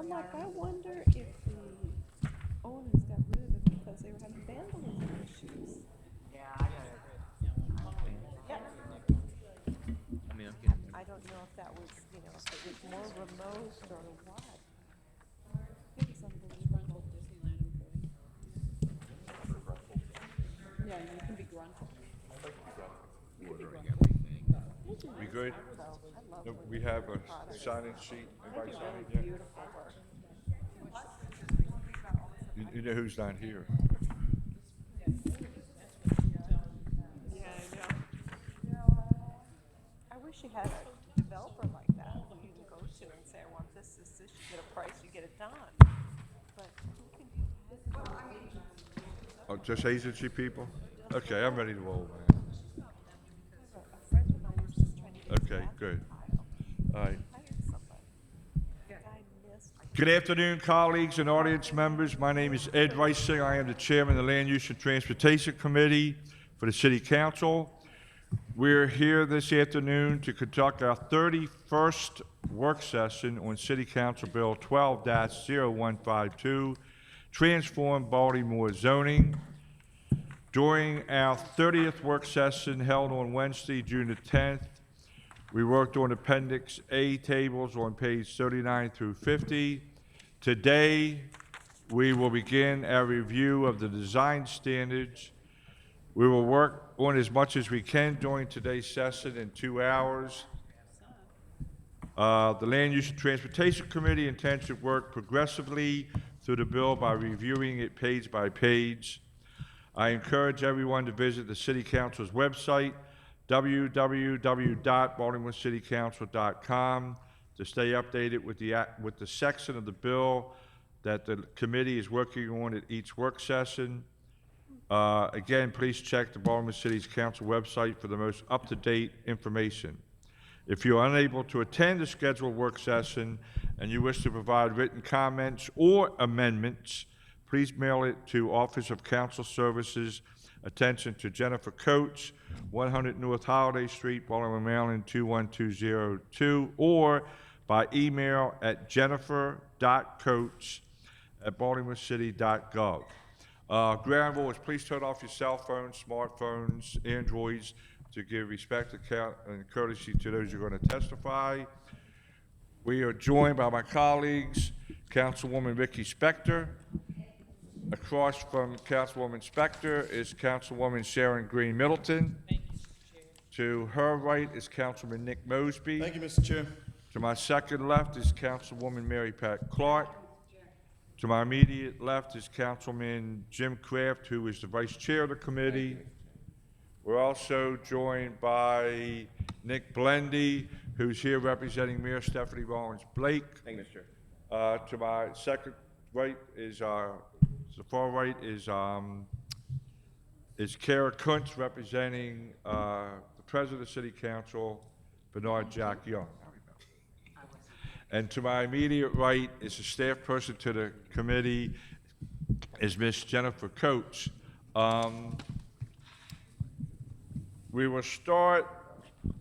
I'm like, I wonder if the owners got rid of it because they were having vandalism issues. I mean, I'm getting I don't know if that was, if it was more remote or what. It was unbelievable. Yeah, you can be grunted. ordering everything. We good? So I love No, when we they have do a products. sign-in sheet. They Anybody do sign really in yet? beautiful work. You know who's not here? Yeah, I know. I wish you had a developer like that you can go to and say, I want this, you get a price, you get it done. But who can do that? Oh, just agency people? Okay, I'm ready to roll, man. A friend of mine was just trying to get Okay, that good. tile. All right. Hired somebody. The guy missed. Good afternoon, colleagues and audience members. My name is Ed Reising. I am the chairman of the Land Use and Transportation Committee for the City Council. We're here this afternoon to conduct our 31st work session on City Council Bill 12-0152, Transform Baltimore Zoning. During our 30th work session held on Wednesday, June the 10th, we worked on Appendix A tables on page 39 through 50. Today, we will begin our review of the design standards. We will work on as much as we can during today's session in 2 hours. The Land Use and Transportation Committee intends to work progressively through the bill by reviewing it page by page. I encourage everyone to visit the City Council's website, www.baltimorecity.council.com, to stay updated with the section of the bill that the committee is working on at each work session. Again, please check the Baltimore City's Council website for the most up-to-date information. If you are unable to attend the scheduled work session and you wish to provide written comments or amendments, please mail it to Office of Council Services, attention to Jennifer Coates, 100 North Holiday Street, Baltimore, Maryland, 21202, or by email at jennifer.coates@baltimorecity.gov. Ground rules, please turn off your cell phones, smartphones, Androids, to give respect and courtesy to those who are going to testify. We are joined by my colleagues, Councilwoman Ricky Spector. Across from Councilwoman Spector is Councilwoman Sharon Green Middleton. To her right is Councilman Nick Mosby. Thank you, Mr. Chair. To my second left is Councilwoman Mary Pat Clark. To my immediate left is Councilman Jim Kraft, who is the vice chair of the committee. We're also joined by Nick Blendy, who's here representing Mayor Stephanie Rollins Blake. Thank you, Mr. Chair. To my second right is the far right is Kara Kuntz representing the president of the City Council, Bernard Jack Young. And to my immediate right is a staff person to the committee, is Miss Jennifer Coates. We will start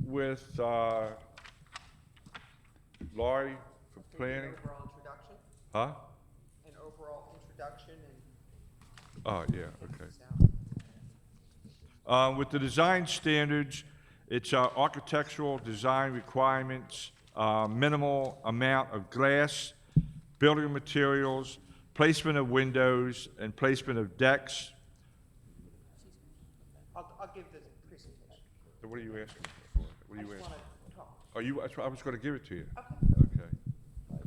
with Laurie for planning. Overall introduction, Huh? an overall introduction and Oh, yeah, okay. With the design standards, it's architectural design requirements, minimal amount of glass, building materials, placement of windows, and placement of decks. I'll give the presentation. So what are you asking for? What are I you just asking? want to talk. Oh, I was going to give it to you. Okay. Okay.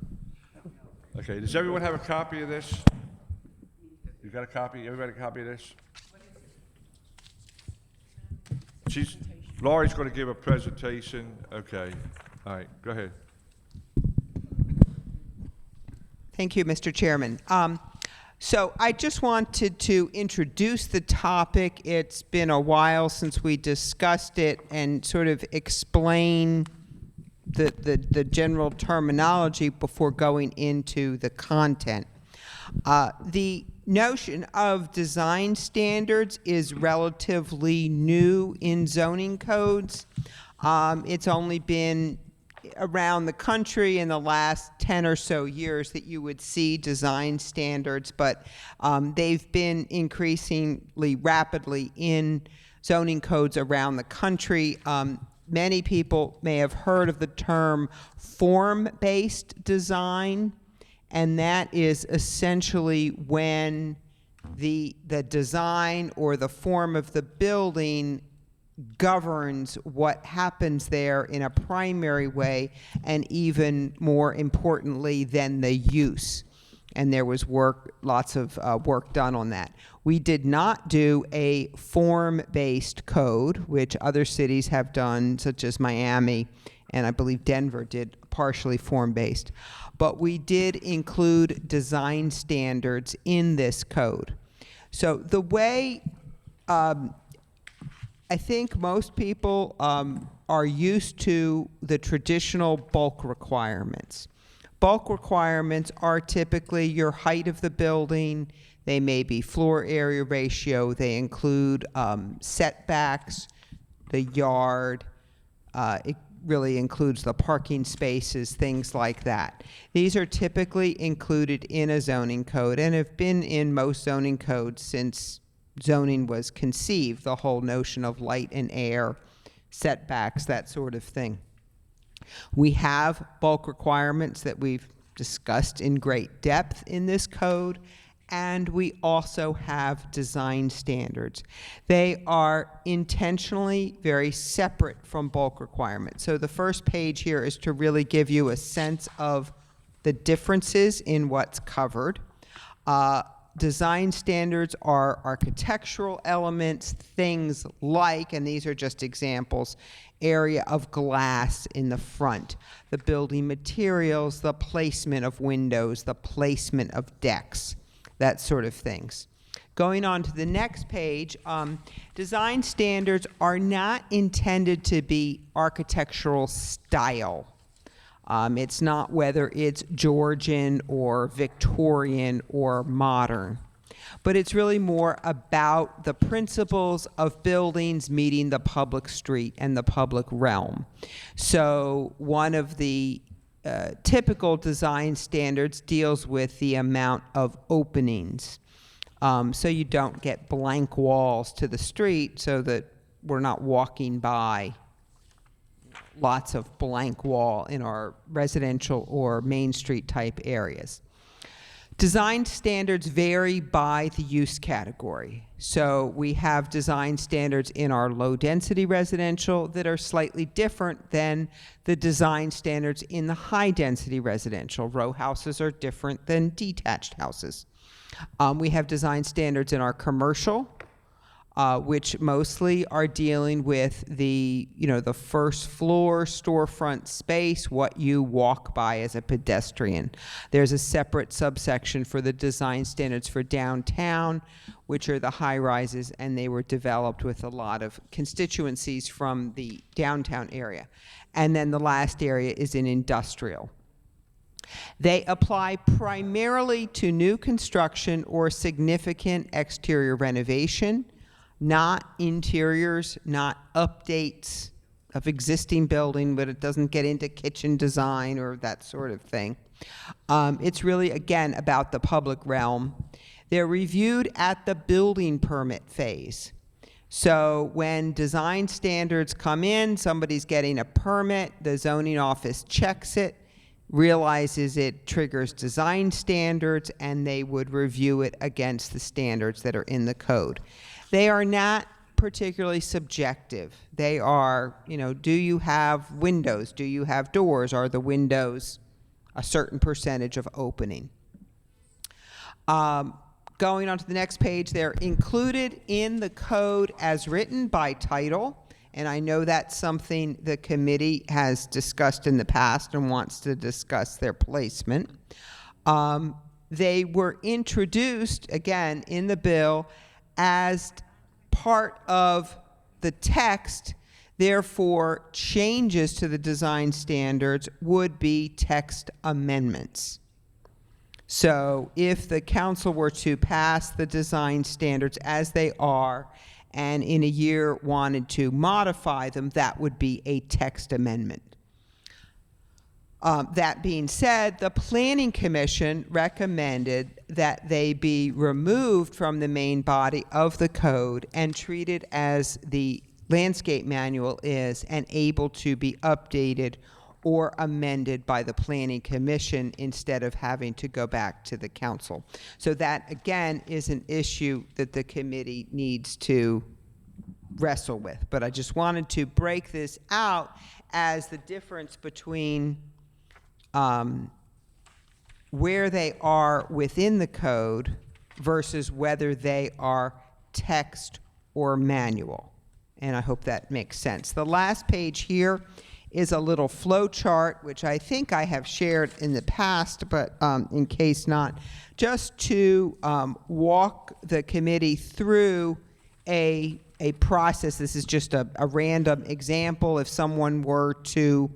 Okay, does everyone have a copy of this? You got a copy? Everybody a copy of this? Laurie's going to give a presentation. Okay. All right, go ahead. Thank you, Mr. Chairman. So I just wanted to introduce the topic. It's been a while since we discussed it and sort of explain the general terminology before going into the content. The notion of design standards is relatively new in zoning codes. It's only been around the country in the last 10 or so years that you would see design standards, but they've been increasingly rapidly in zoning codes around the country. Many people may have heard of the term form-based design, and that is essentially when the design or the form of the building governs what happens there in a primary way, and even more importantly than the use. And there was lots of work done on that. We did not do a form-based code, which other cities have done, such as Miami, and I believe Denver did partially form-based. But we did include design standards in this code. So the way I think most people are used to the traditional bulk requirements. Bulk requirements are typically your height of the building. They may be floor area ratio. They include setbacks, the yard. It really includes the parking spaces, things like that. These are typically included in a zoning code and have been in most zoning codes since zoning was conceived, the whole notion of light and air, setbacks, that sort of thing. We have bulk requirements that we've discussed in great depth in this code, and we also have design standards. They are intentionally very separate from bulk requirements. So the first page here is to really give you a sense of the differences in what's covered. Design standards are architectural elements, things like, and these are just examples, area of glass in the front, the building materials, the placement of windows, the placement of decks, that sort of things. Going on to the next page, design standards are not intended to be architectural style. It's not whether it's Georgian or Victorian or modern, but it's really more about the principles of buildings meeting the public street and the public realm. So one of the typical design standards deals with the amount of openings. So you don't get blank walls to the street so that we're not walking by lots of blank wall in our residential or Main Street type areas. Design standards vary by the use category. So we have design standards in our low density residential that are slightly different than the design standards in the high density residential. Row houses are different than detached houses. We have design standards in our commercial, which mostly are dealing with the first floor storefront space, what you walk by as a pedestrian. There's a separate subsection for the design standards for downtown, which are the high rises, and they were developed with a lot of constituencies from the downtown area. And then the last area is in industrial. They apply primarily to new construction or significant exterior renovation, not interiors, not updates of existing building, but it doesn't get into kitchen design or that sort of thing. It's really, again, about the public realm. They're reviewed at the building permit phase. So when design standards come in, somebody's getting a permit, the zoning office checks it, realizes it triggers design standards, and they would review it against the standards that are in the code. They are not particularly subjective. They are, do you have windows? Do you have doors? Are the windows a certain percentage of opening? Going on to the next page, they're included in the code as written by title. And I know that's something the committee has discussed in the past and wants to discuss their placement. They were introduced, again, in the bill as part of the text. Therefore, changes to the design standards would be text amendments. So if the council were to pass the design standards as they are and in a year wanted to modify them, that would be a text amendment. That being said, the Planning Commission recommended that they be removed from the main body of the code and treated as the landscape manual is and able to be updated or amended by the Planning Commission instead of having to go back to the council. So that, again, is an issue that the committee needs to wrestle with. But I just wanted to break this out as the difference between where they are within the code versus whether they are text or manual. And I hope that makes sense. The last page here is a little flow chart, which I think I have shared in the past, but in case not, just to walk the committee through a process. This is just a random example. If someone were to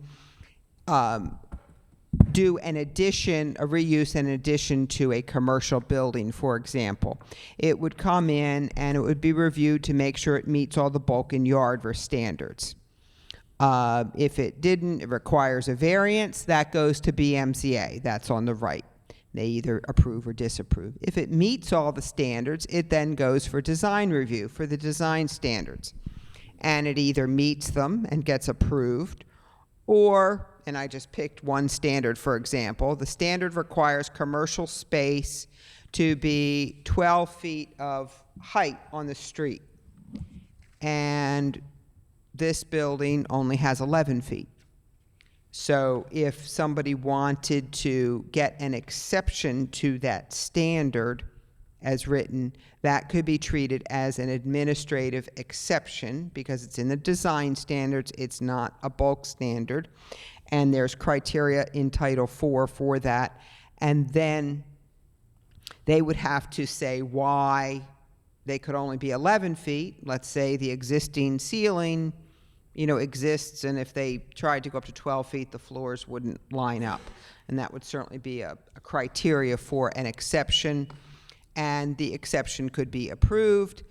do an addition, a reuse and addition to a commercial building, for example, it would come in and it would be reviewed to make sure it meets all the bulk and yard standards. If it didn't, it requires a variance, that goes to BMCA. That's on the right. They either approve or disapprove. If it meets all the standards, it then goes for design review for the design standards. And it either meets them and gets approved, or, and I just picked one standard, for example, the standard requires commercial space to be 12 feet of height on the street. And this building only has 11 feet. So if somebody wanted to get an exception to that standard as written, that could be treated as an administrative exception because it's in the design standards, it's not a bulk standard, and there's criteria in Title IV for that. And then they would have to say why they could only be 11 feet. Let's say the existing ceiling exists, and if they tried to go up to 12 feet, the floors wouldn't line up. And that would certainly be a criteria for an exception, and the exception could be approved,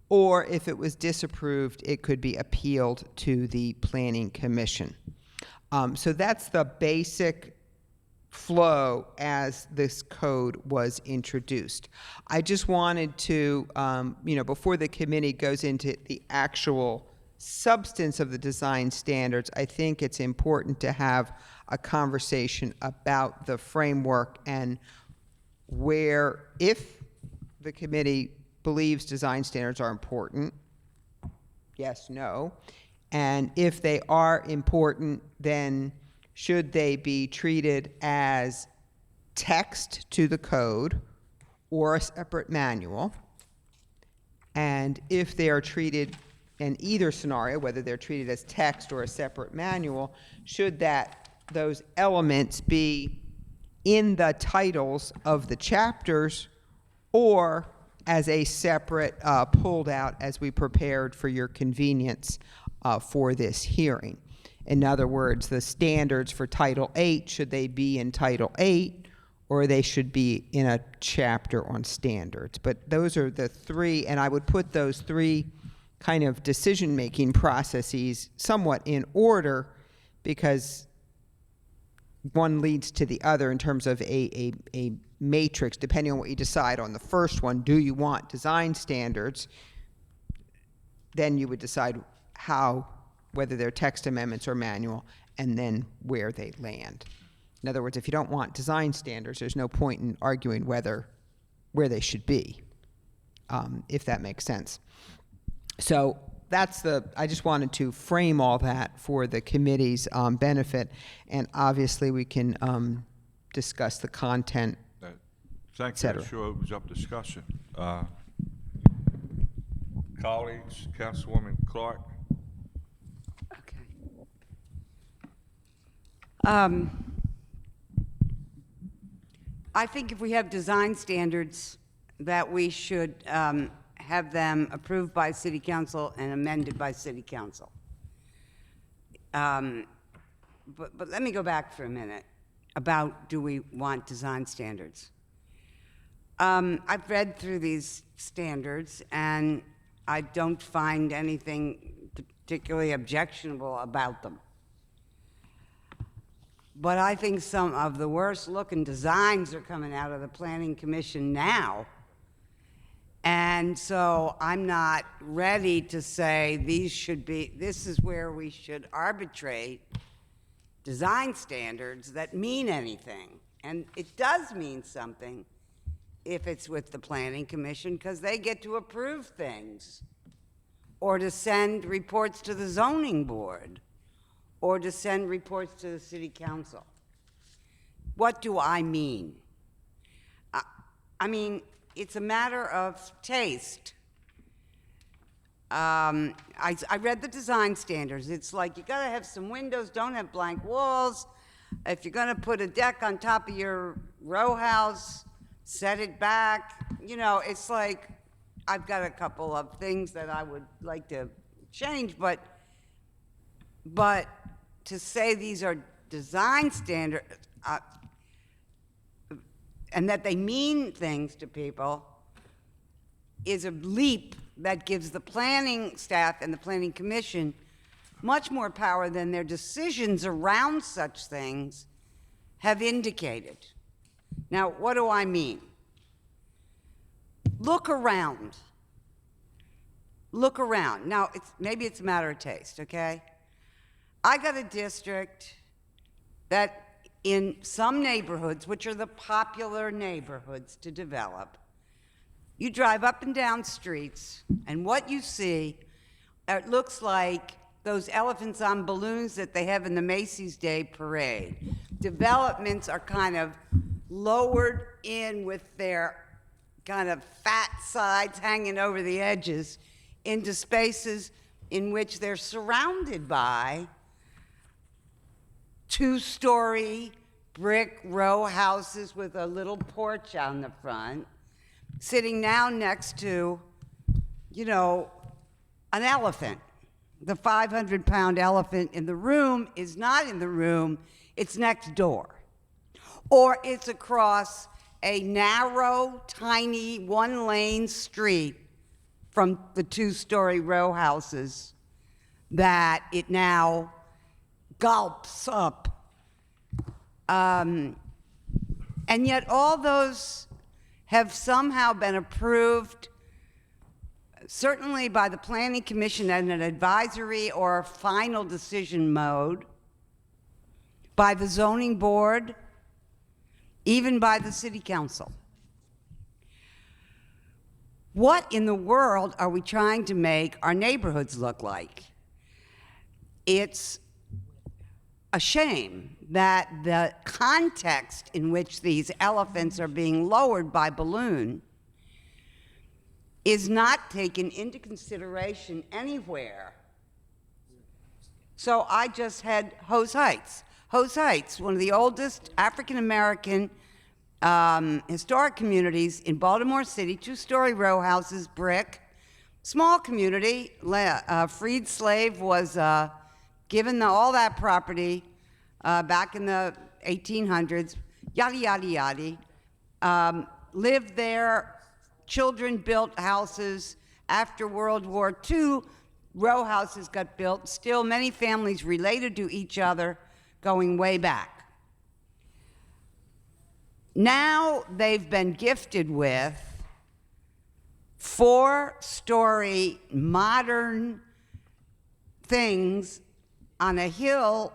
or if it was disapproved, it could be appealed to the Planning Commission. So that's the basic flow as this code was introduced. I just wanted to, before the committee goes into the actual substance of the design standards, I think it's important to have a conversation about the framework and where, if the committee believes design standards are important, yes, no, and if they are important, then should they be treated as text to the code or a separate manual? And if they are treated in either scenario, whether they're treated as text or a separate manual, should those elements be in the titles of the chapters or as a separate pulled out as we prepared for your convenience for this hearing? In other words, the standards for Title VIII, should they be in Title VIII or they should be in a chapter on standards? But those are the three, and I would put those three kind of decision-making processes somewhat in order because one leads to the other in terms of a matrix, depending on what you decide on the first one. Do you want design standards? Then you would decide whether they're text amendments or manual, and then where they land. In other words, if you don't want design standards, there's no point in arguing where they should be, if that makes sense. So I just wanted to frame all that for the committee's benefit, and obviously we can discuss the content, Thank you. I'm sure opens up discussion. Colleagues, Councilwoman Clark. I think if we have design standards, that we should have them approved by City Council and amended by City Council. But let me go back for a minute about, do we want design standards? I've read through these standards, and I don't find anything particularly objectionable about them. but I think some of the worst looking designs are coming out of the Planning Commission now. And so I'm not ready to say this is where we should arbitrate design standards that mean anything. And it does mean something if it's with the Planning Commission, because they get to approve things, or to send reports to the zoning board, or to send reports to the city council. What do I mean? I mean, it's a matter of taste. I read the design standards. It's like, you gotta have some windows, don't have blank walls. If you're gonna put a deck on top of your row house, set it back. You know, it's like, I've got a couple of things that I would like to change, but to say these are design standards, and that they mean things to people, is a leap that gives the planning staff and the planning commission much more power than their decisions around such things have indicated. Now, what do I mean? Look around. Look around. Now, maybe it's a matter of taste, okay? I got a district that in some neighborhoods, which are the popular neighborhoods to develop, you drive up and down streets, and what you see, it looks like those elephants on balloons that they have in the Macy's Day Parade. Developments are kind of lowered in with their kind of fat sides hanging over the edges into spaces in which they're surrounded by two-story brick row houses with a little porch on the front, sitting now next to, you know, an elephant. The 500-pound elephant in the room is not in the room, it's next door. Or it's across a narrow, tiny, one-lane street from the two-story row houses that it now gulps up. And yet all those have somehow been approved, certainly by the Planning Commission in an advisory or final decision mode, by the zoning board, even by the city council. What in the world are we trying to make our neighborhoods look like? It's a shame that the context in which these elephants are being lowered by balloon is not taken into consideration anywhere. So I just had Hose Heights. Hose Heights, one of the oldest African-American historic communities in Baltimore City, two-story row houses, brick, small community. Freed slave was given all that property back in the 1800s, yada, yada, yada. Lived there, children built houses. After World War II, row houses got built. Still, many families related to each other, going way back. Now they've been gifted with 4-story modern things on a hill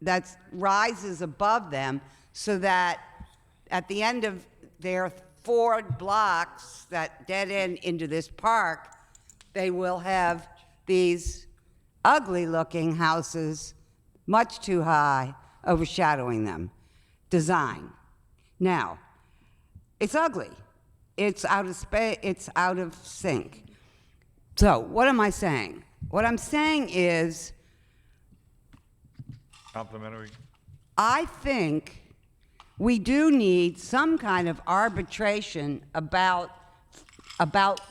that rises above them, so that at the end of their 4 blocks that dead end into this park, they will have these ugly-looking houses, much too high, overshadowing them. Design. Now, it's ugly. It's out of space. It's out of sync. So, what am I saying? What I'm saying is, Complimentary. I think we do need some kind of arbitration about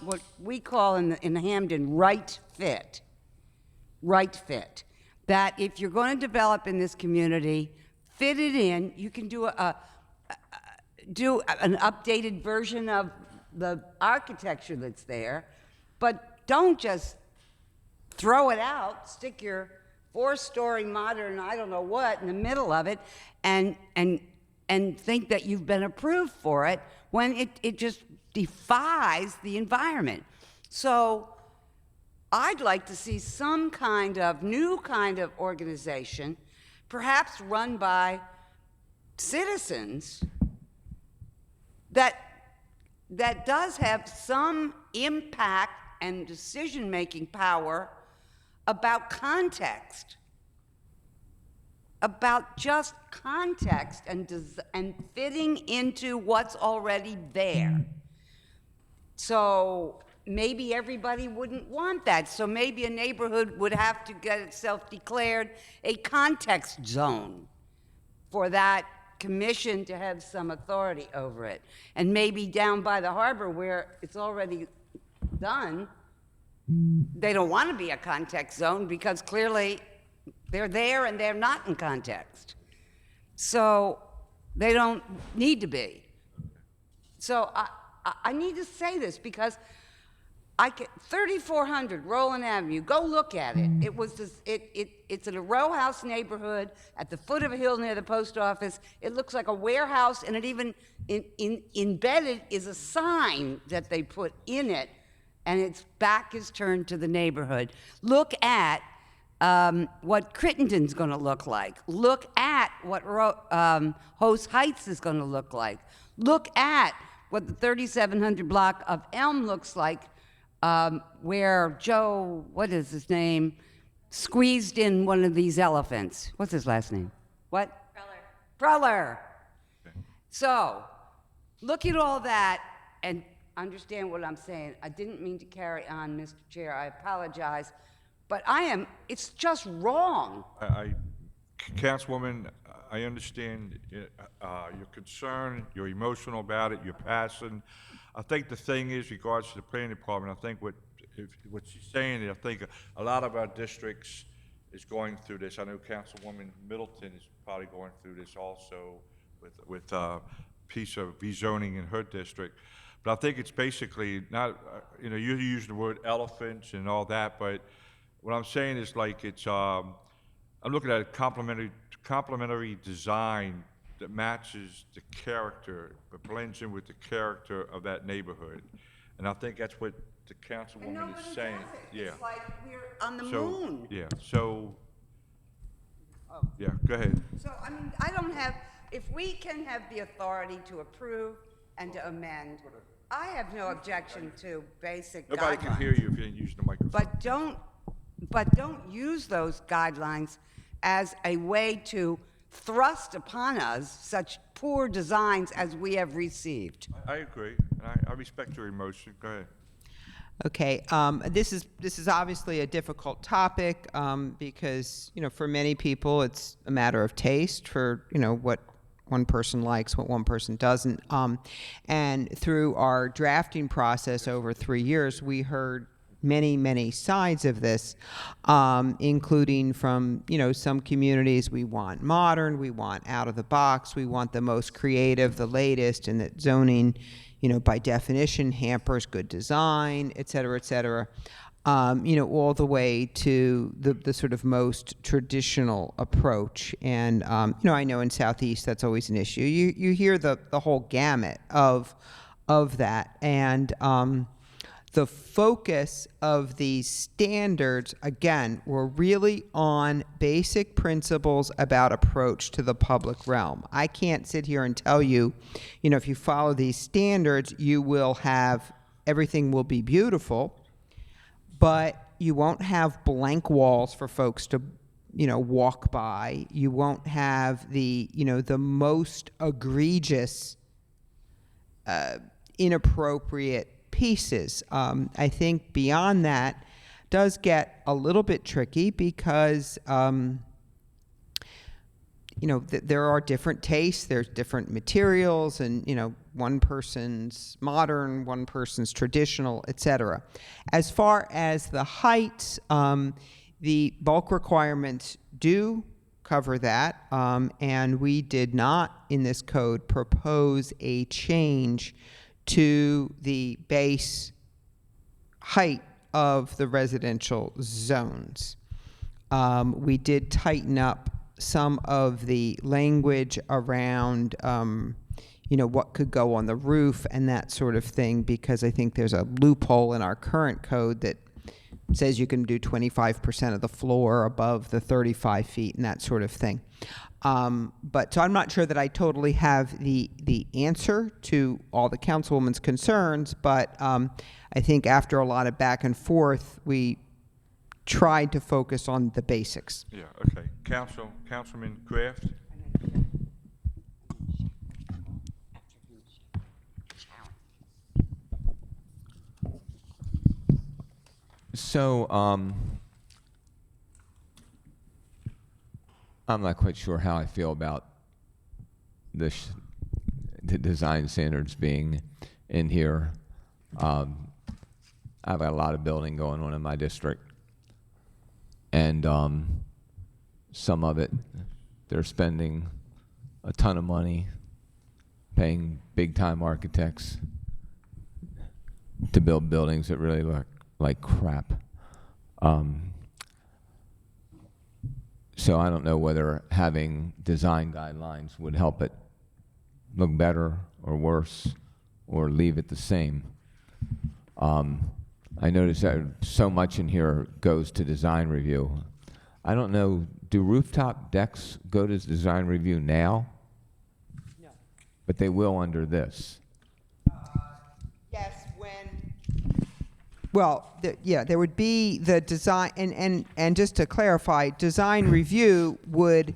what we call in Hamden right fit. Right fit. That if you're going to develop in this community, fit it in. You can do do an updated version of the architecture that's there, but don't just throw it out, stick your four-story modern, I don't know what, in the middle of it, and think that you've been approved for it when it just defies the environment. So I'd like to see some kind of new kind of organization, perhaps run by citizens, that does have some impact and decision-making power about context, about just context and fitting into what's already there. So maybe everybody wouldn't want that. So maybe a neighborhood would have to get itself declared a context zone for that commission to have some authority over it. And maybe down by the harbor where it's already done, they don't want to be a context zone because clearly they're there and they're not in context. So they don't need to be. So I need to say this because 3400 Roland Avenue, go look at it. It was this, it's in a row house neighborhood at the foot of a hill near the post office. It looks like a warehouse, and it even embedded is a sign that they put in it, and its back is turned to the neighborhood. Look at what Crittenden's going to look like. Look at what Host Heights is going to look like. Look at what the 3700 block of Elm looks like, where Joe, what is his name, squeezed in one of these elephants. What's his last name? What? Preller. So, look at all that and understand what I'm saying. I didn't mean to carry on, Mr. Chair. I apologize. But it's just wrong. Councilwoman, I understand your concern, you're emotional about it, you're passionate. I think the thing is, regards to the planning department, I think what she's saying is, I think a lot of our districts is going through this. I know Councilwoman Middleton is probably going through this also with a piece of rezoning in her district. But I think it's basically not, you use the word elephants and all that, but what I'm saying is like I'm looking at a complementary design that matches the character, but blends in with the character of that neighborhood. And I think that's what the councilwoman is saying. Yeah. It's like we're on the So, moon. yeah, so, yeah, go ahead. So, if we can have the authority to approve and to amend, I have no objection to basic guidelines. Nobody can hear you if you ain't using the microphone. But don't use those guidelines as a way to thrust upon us such poor designs as we have received. I agree, and I respect your emotion. Go ahead. Okay, this is obviously a difficult topic because for many people it's a matter of taste for what one person likes, what one person doesn't. And through our drafting process over 3 years, we heard many sides of this, including from some communities. We want modern, we want out of the box, we want the most creative, the latest, and that zoning by definition hampers good design, et cetera, all the way to the sort of most traditional approach. And I know in Southeast that's always an issue. You hear the whole gamut of that. And the focus of these standards, again, were really on basic principles about approach to the public realm. I can't sit here and tell you, if you follow these standards, everything will be beautiful, but you won't have blank walls for folks to, walk by. You won't have the most egregious, inappropriate pieces. I think beyond that does get a little bit tricky because there are different tastes, there's different materials, and one person's modern, one person's traditional, etc. As far as the heights, the bulk requirements do cover that, and we did not in this code propose a change to the base height of the residential zones. We did tighten up some of the language around, what could go on the roof and that sort of thing, because I think there's a loophole in our current code that says you can do 25% of the floor above the 35 feet and that sort of thing. So I'm not sure that I totally have the answer to all the councilwoman's concerns, but I think after a lot of back and forth, we tried to focus on the basics. Yeah, okay. Councilman Kraft? So, I'm not quite sure how I feel about the design standards being in here. I've got a lot of building going on in my district, and some of it, they're spending a ton of money paying big-time architects to build buildings that really look like crap. So I don't know whether having design guidelines would help it look better or worse or leave it the same. I noticed that so much in here goes to design review. I don't know, do rooftop decks go to design review now? No. But they will under this. Yes, when. Well, there would be the design, and just to clarify, design review would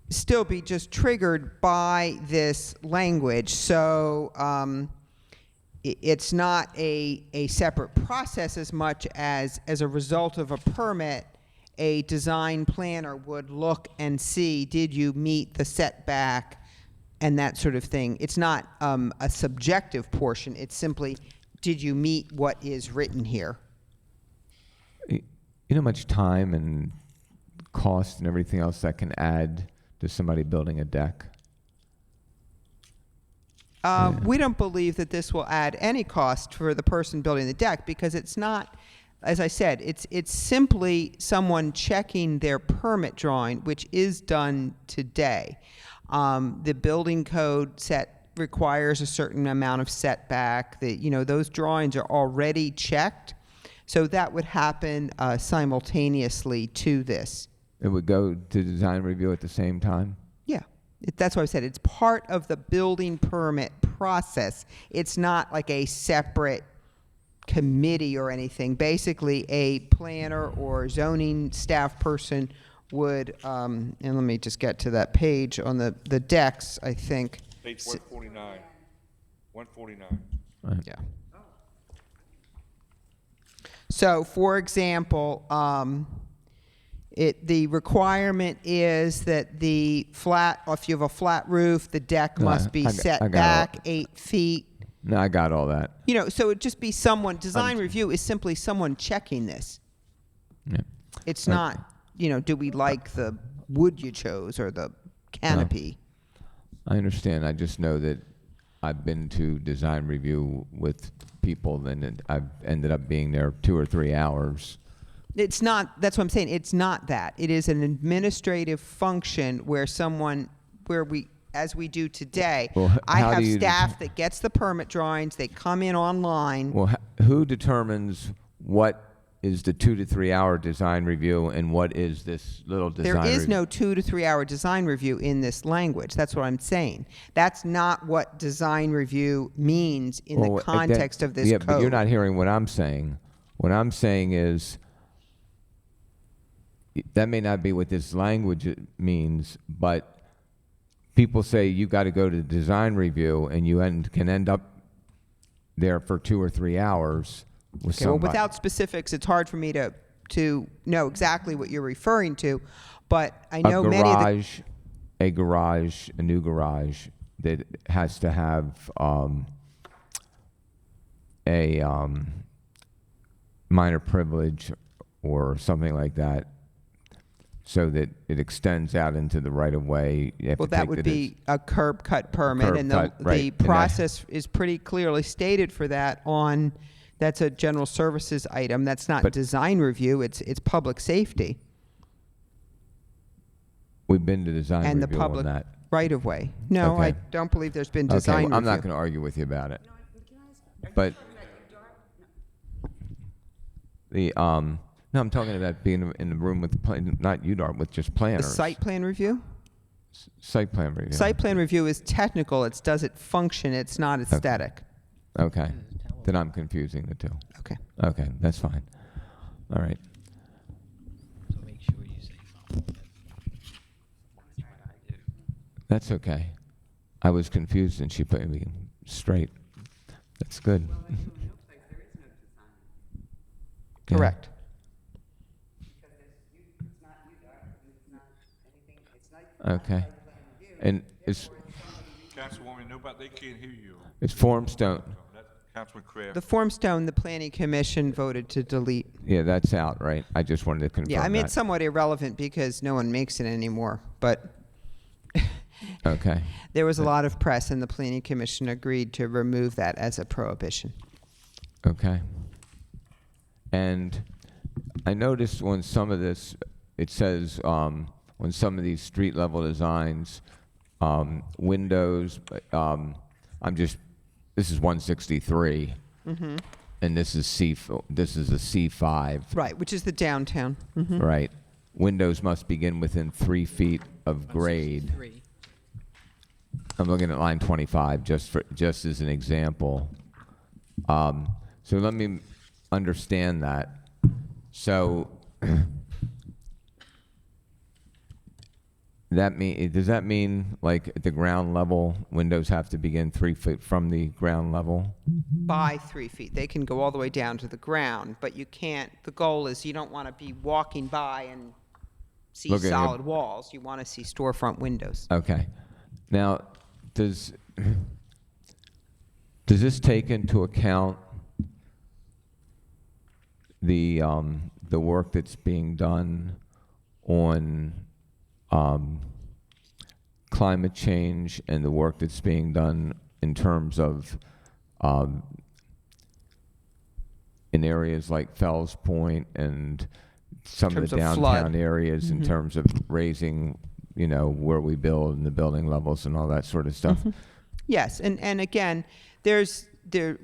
still be just triggered by this language. So it's not a separate process as much as a result of a permit, a design planner would look and see, did you meet the setback and that sort of thing. It's not a subjective portion. It's simply, did you meet what is written here? You know how much time and cost and everything else that can add to somebody building a deck? We don't believe that this will add any cost for the person building the deck, because it's not, as I said, it's simply someone checking their permit drawing, which is done today. The building code requires a certain amount of setback. Those drawings are already checked, so that would happen simultaneously to this. It would go to design review at the same time? Yeah, that's what I said. It's part of the building permit process. It's not like a separate committee or anything. Basically, a planner or zoning staff person would, and let me just get to that page on the decks, I think. Page 149. 149. Right. Yeah. So, for example, the requirement is that if you have a flat roof, the deck must be set back 8 feet. No, I got all that. So it'd just be design review is simply someone checking this. Yeah. It's not, do we like the wood you chose or the canopy? I understand. I just know that I've been to design review with people, and I've ended up being there 2 or 3 hours. It's not, that's what I'm saying. It's not that. It is an administrative function where as we do today, I have staff that gets the permit drawings, they come in online. Well, who determines what is the 2 to 3 hour design review and what is this little design review? There is no 2 to 3 hour design review in this language. That's what I'm saying. That's not what design review means in the context of this code. But you're not hearing what I'm saying. What I'm saying is that may not be what this language means, but people say you got to go to design review, and you can end up there for 2 or 3 hours with somebody. Well, without specifics, it's hard for me to know exactly what you're referring to, but I know a new garage that has to have a minor privilege or something like that, so that it extends out into the right of way. Well, that would be a curb cut permit, and the process is pretty clearly stated for that that's a general services item. That's not design review, it's public safety. We've been to design and the review on public that. right-of-way. No, I Okay. don't believe there's been Okay, design well, I'm not review. going to argue with you about it. But no, I'm talking about being in the room with not UDART, with just The planners. site plan review? Site plan review. Site plan review is technical, does it function, it's not aesthetic. Okay. Then I'm confusing the two. Okay. Okay, that's fine. All right. So make sure you say something. That's what I do. That's okay. I was confused and she put me straight. That's good. Yeah. Correct. Okay. And Councilwoman Newbert, they can't hear you. it's Formstone. Councilman Kraft. The Formstone, the Planning Commission voted to delete. Yeah, that's out, right? I just wanted to confirm Yeah, I mean, that. it's somewhat irrelevant because no one makes it anymore, but Okay. there was a lot of press and the Planning Commission agreed to remove that as a prohibition. Okay. And I noticed on some of this, it says on some of these street level designs, windows, this is 163, and this is this is a C5, Right, which is the downtown. Mhm. right? Windows must begin within 3 feet of grade. 3. I'm looking at line 25 just as an example. So let me understand that. So does that mean like at the ground level, windows have to begin 3 feet from the ground level? By 3 feet. They can go all the way down to the ground, but you can't, the goal is you don't want to be walking by and see Look at your- solid walls. You want to see storefront windows. Okay. Now, does this take into account the work that's being done on climate change and the work that's being done in terms of in areas like Fells Point and some of terms the of flood. downtown areas in terms of raising, where we build and the building levels and all that sort of stuff? Yes, and again,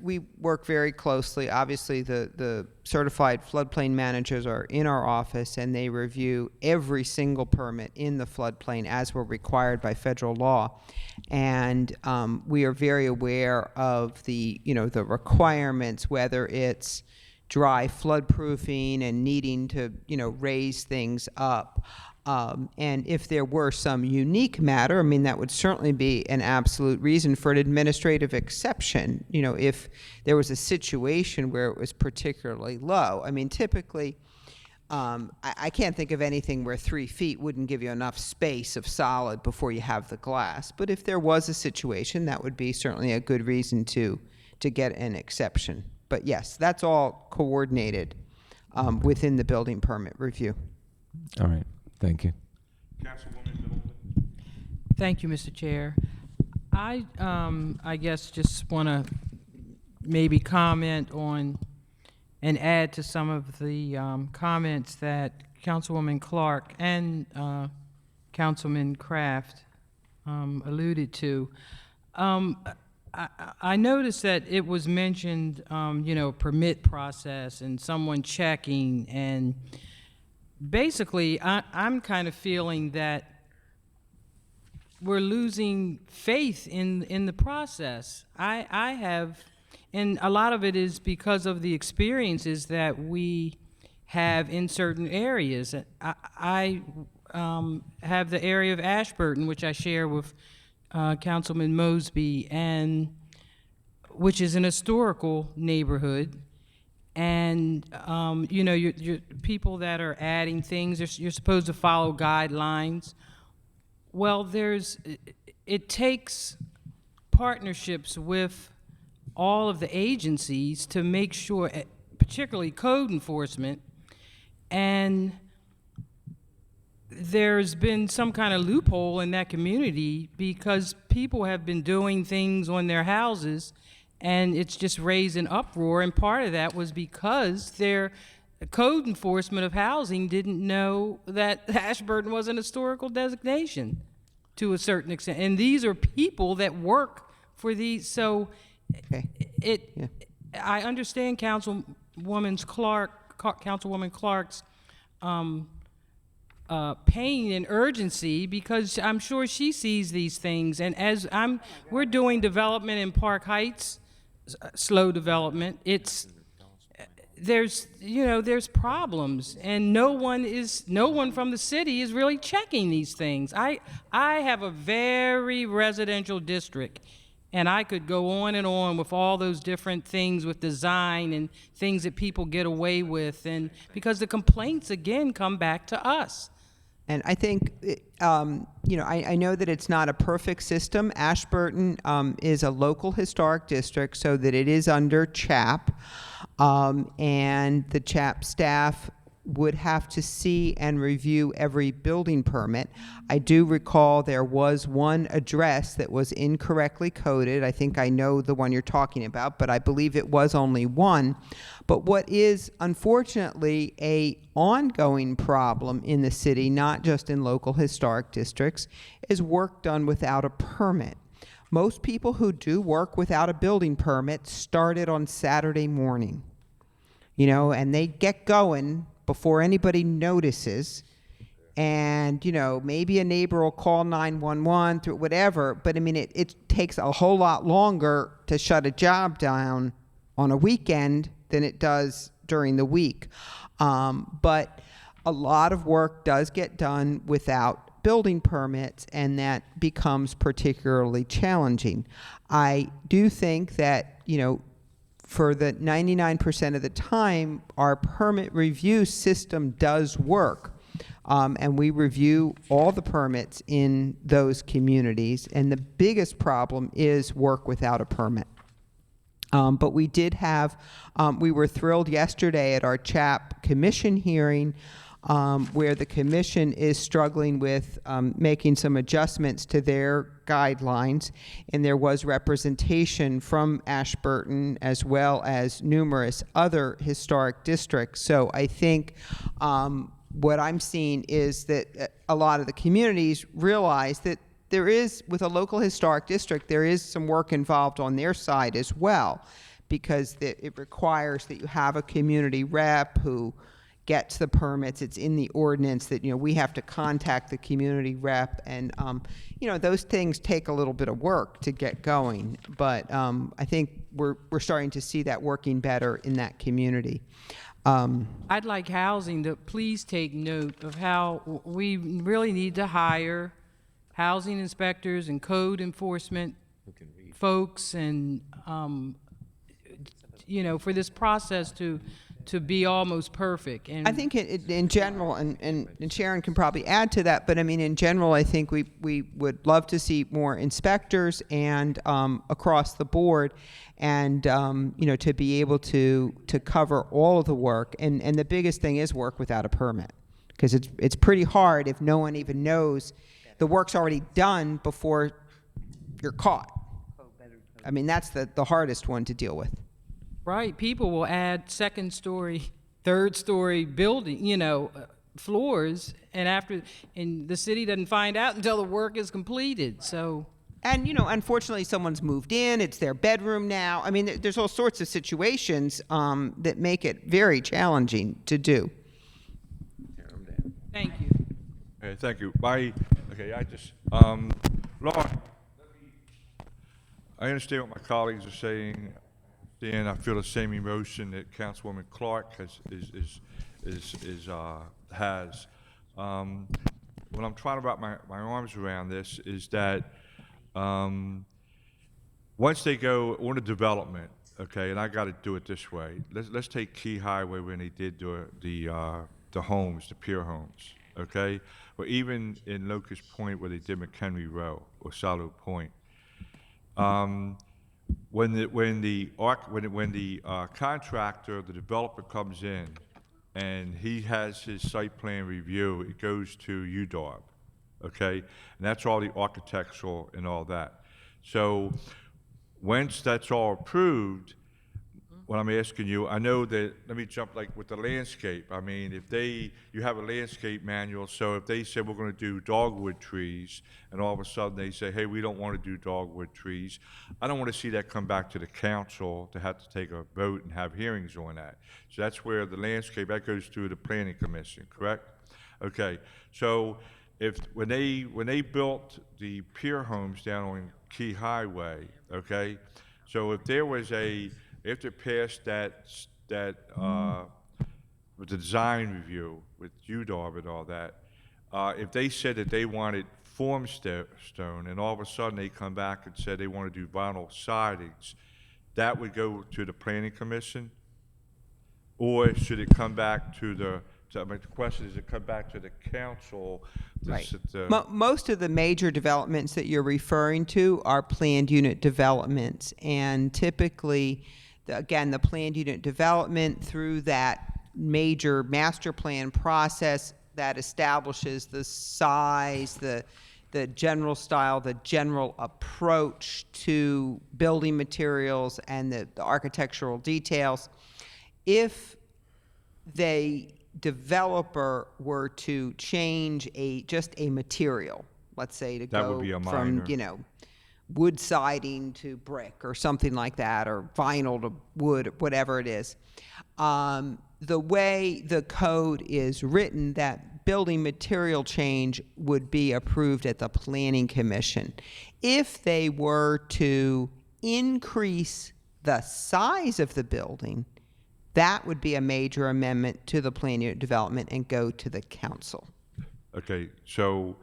we work very closely. Obviously, the certified floodplain managers are in our office, and they review every single permit in the floodplain as we're required by federal law. And we are very aware of the requirements, whether it's dry floodproofing and needing to, raise things up. And if there were some unique matter, I mean, that would certainly be an absolute reason for an administrative exception. If there was a situation where it was particularly low. I mean, typically, I can't think of anything where 3 feet wouldn't give you enough space of solid before you have the glass. But if there was a situation, that would be certainly a good reason to get an exception. But yes, that's all coordinated within the building permit review. All right. Thank you. Councilwoman Middleton. Thank you, Mr. Chair. I guess just want to maybe comment on and add to some of the comments that Councilwoman Clark and Councilman Kraft alluded to. I noticed that it was mentioned, permit process and someone checking, and basically, I'm kind of feeling that we're losing faith in the process. I have, and a lot of it is because of the experiences that we have in certain areas. I have the area of Ashburton, which I share with Councilman Mosby, and which is an historical neighborhood. And your people that are adding things, you're supposed to follow guidelines. Well, it takes partnerships with all of the agencies to make sure, particularly code enforcement, and there's been some kind of loophole in that community because people have been doing things on their houses and it's just raised an uproar, and part of that was because code enforcement of housing didn't know that Ashburton was an historical designation to a certain extent. And these are people that work for these, so Okay. it, I understand Councilwoman Clark's pain and urgency, because I'm sure she sees these things. And as we're doing development in Park Heights, slow development, there's problems, and no one from the city is really checking these things. I have a very residential district, and I could go on and on with all those different things with design and things that people get away with, and because the complaints again come back to us. And I think, I know that it's not a perfect system. Ashburton is a local historic district, so that it is under CHAP, and the CHAP staff would have to see and review every building permit. I do recall there was one address that was incorrectly coded. I think I know the one you're talking about, but I believe it was only one. But what is unfortunately a ongoing problem in the city, not just in local historic districts, is work done without a permit. Most people who do work without a building permit start it on Saturday morning, and they get going before anybody notices. And, maybe a neighbor will call 911 through whatever, but I mean, it takes a whole lot longer to shut a job down on a weekend than it does during the week. But a lot of work does get done without building permits, and that becomes particularly challenging. I do think that, for the 99% of the time, our permit review system does work. And we review all the permits in those communities. And the biggest problem is work without a permit. But we did have, we were thrilled yesterday at our CHAP commission hearing, where the commission is struggling with making some adjustments to their guidelines, and there was representation from Ashburton as well as numerous other historic districts. So I think what I'm seeing is that a lot of the communities realize that there is, with a local historic district, there is some work involved on their side as well, because it requires that you have a community rep who gets the permits. It's in the ordinance that, we have to contact the community rep, and, those things take a little bit of work to get going. But I think we're starting to see that working better in that community. I'd like housing to please take note of how we really need to hire housing inspectors and code enforcement folks, and for this process to be almost perfect. And I think in general, and Sharon can probably add to that, but I mean, in general, I think we would love to see more inspectors and across the board, and to be able to cover all of the work. And the biggest thing is work without a permit, because it's pretty hard if no one even knows the work's already done before you're caught. I mean, that's the hardest one to deal with. right, people will add second story, third story building, floors, and the city doesn't find out until the work is completed. So. And, unfortunately, someone's moved in, it's their bedroom now. I mean, there's all sorts of situations that make it very challenging to do. Thank you. Okay, thank you. Lauren, I understand what my colleagues are saying. Dan, I feel the same emotion that Councilwoman Clark has. What I'm trying to wrap my arms around this is that once they go on a development, okay, and I got to do it this way. Let's take Key Highway when they did the homes, the pier homes, okay, or even in Locust Point where they did McHenry Row or Salo Point. When the contractor, the developer comes in, and he has his site plan review, it goes to UDARB, okay? And that's all the architectural and all that. So once that's all approved, what I'm asking you, I know that, let me jump like with the landscape. I mean, if you have a landscape manual, so if they say we're gonna do dogwood trees, and all of a sudden they say, hey, we don't wanna do dogwood trees, I don't wanna see that come back to the council to have to take a vote and have hearings on that. So that's where the landscape, that goes through the planning commission, correct? Okay, so when they built the pier homes down on Key Highway, okay, so if there was if they passed with the design review with UDARB and all that, if they said that they wanted form stone, and all of a sudden they come back and said they want to do vinyl sidings, that would go to the planning commission? Or should it come back I mean, the question is, it come back to the council? Right. Most of the major developments that you're referring to are planned unit developments, and typically, again, the planned unit development through that major master plan process that establishes the size, the general style, the general approach to building materials and the architectural details. If the developer were to change just a material, let's say to That would go be a from, minor. wood siding to brick or something like that, or vinyl to wood, whatever it is. The way the code is written, that building material change would be approved at the planning commission. If they were to increase the size of the building, that would be a major amendment to the plan unit development and go to the council. Okay, so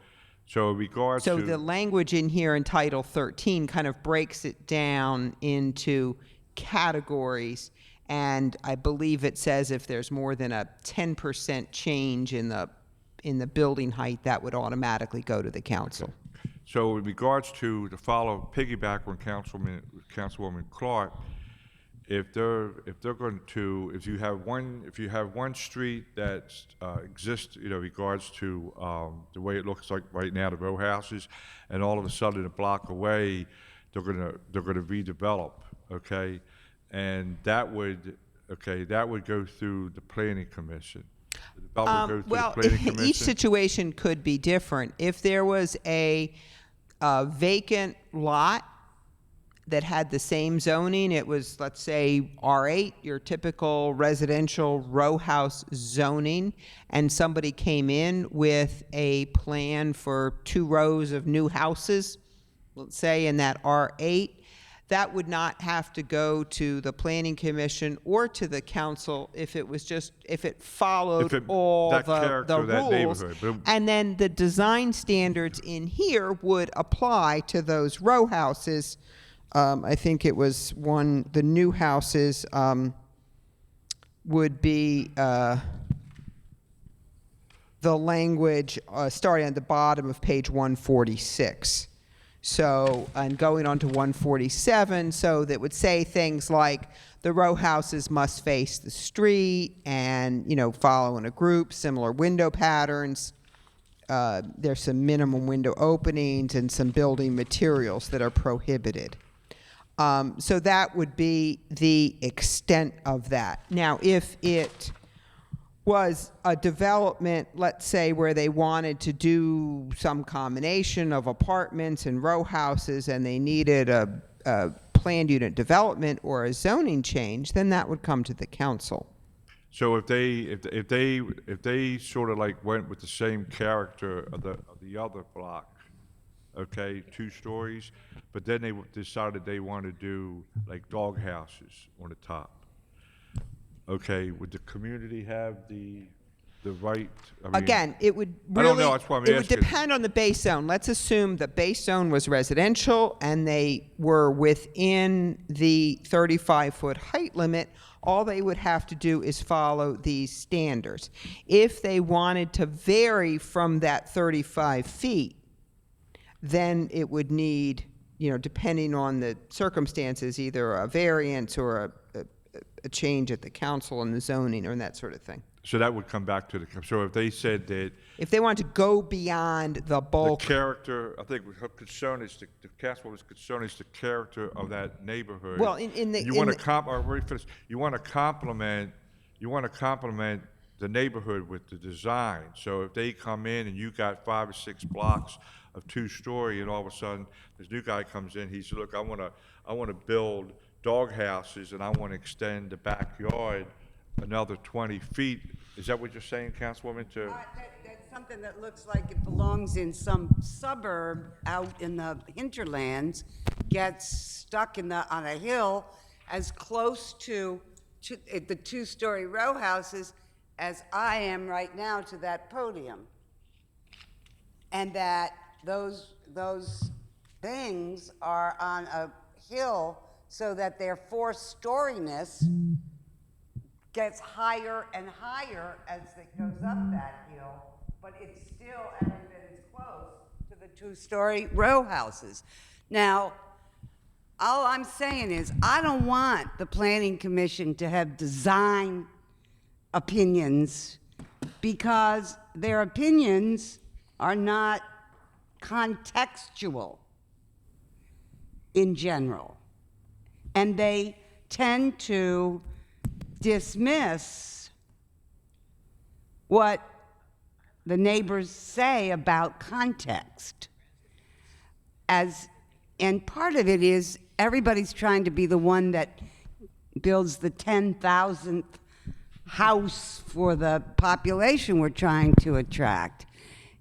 in regards So to. the language in here in Title 13 kind of breaks it down into categories, and I believe it says if there's more than a 10% change in the building height, that would automatically go to the council. So in regards to piggyback on Councilwoman Clark, if you have one street that exists, regards to the way it looks like right now, the row houses, and all of a sudden a block away, they're gonna redevelop, okay, and that would go through the planning commission. The developer would go through the planning commission. Each situation could be different. If there was a vacant lot that had the same zoning, it was, let's say, R8, your typical residential row house zoning, and somebody came in with a plan for 2 rows of new houses, let's say in that R8, that would not have to go to the planning commission or to the council if it followed all that the character of that rules. neighborhood, but- And then the design standards in here would apply to those row houses. I think it was the new houses would be the language starting at the bottom of page 146. So, and going on to 147, so that would say things like the row houses must face the street and, follow in a group, similar window patterns. There's some minimum window openings and some building materials that are prohibited. So that would be the extent of that. Now, if it was a development, let's say, where they wanted to do some combination of apartments and row houses and they needed a planned unit development or a zoning change, then that would come to the council. So if they sort of like went with the same character of the other block, okay, 2 stories, but then they decided they want to do like dog houses on the top. Okay, would the community have the right? I mean, Again, it would I really, don't know, that's why I'm it would asking. depend on the base zone. Let's assume the base zone was residential and they were within the 35-foot height limit. All they would have to do is follow these standards. If they wanted to vary from that 35 feet, then it would need, depending on the circumstances, either a variance or a change at the council and the zoning or that sort of thing. So that would come back to so if they said that If they want to go beyond the the bulk, character, I think her concern is the councilwoman's concern is the character of that neighborhood. Well, in the- You in want the- to already finished. You want to compliment the neighborhood with the design. So if they come in and you got 5 or 6 blocks of 2-story, and all of a sudden this new guy comes in, he said, "Look, I want to build dog houses, and I want to extend the backyard another 20 feet." Is that what you're saying, Councilwoman? That's something that looks like it belongs in some suburb out in the hinterlands, gets stuck on a hill as close to the 2-story row houses as I am right now to that podium. And that those things are on a hill so that their 4-storiness gets higher and higher as it goes up that hill, but it's still every bit as close to the 2-story row houses. Now, all I'm saying is, I don't want the planning commission to have design opinions because their opinions are not contextual in general. And they tend to dismiss what the neighbors say about context. And part of it is everybody's trying to be the one that builds the 10,000th house for the population we're trying to attract.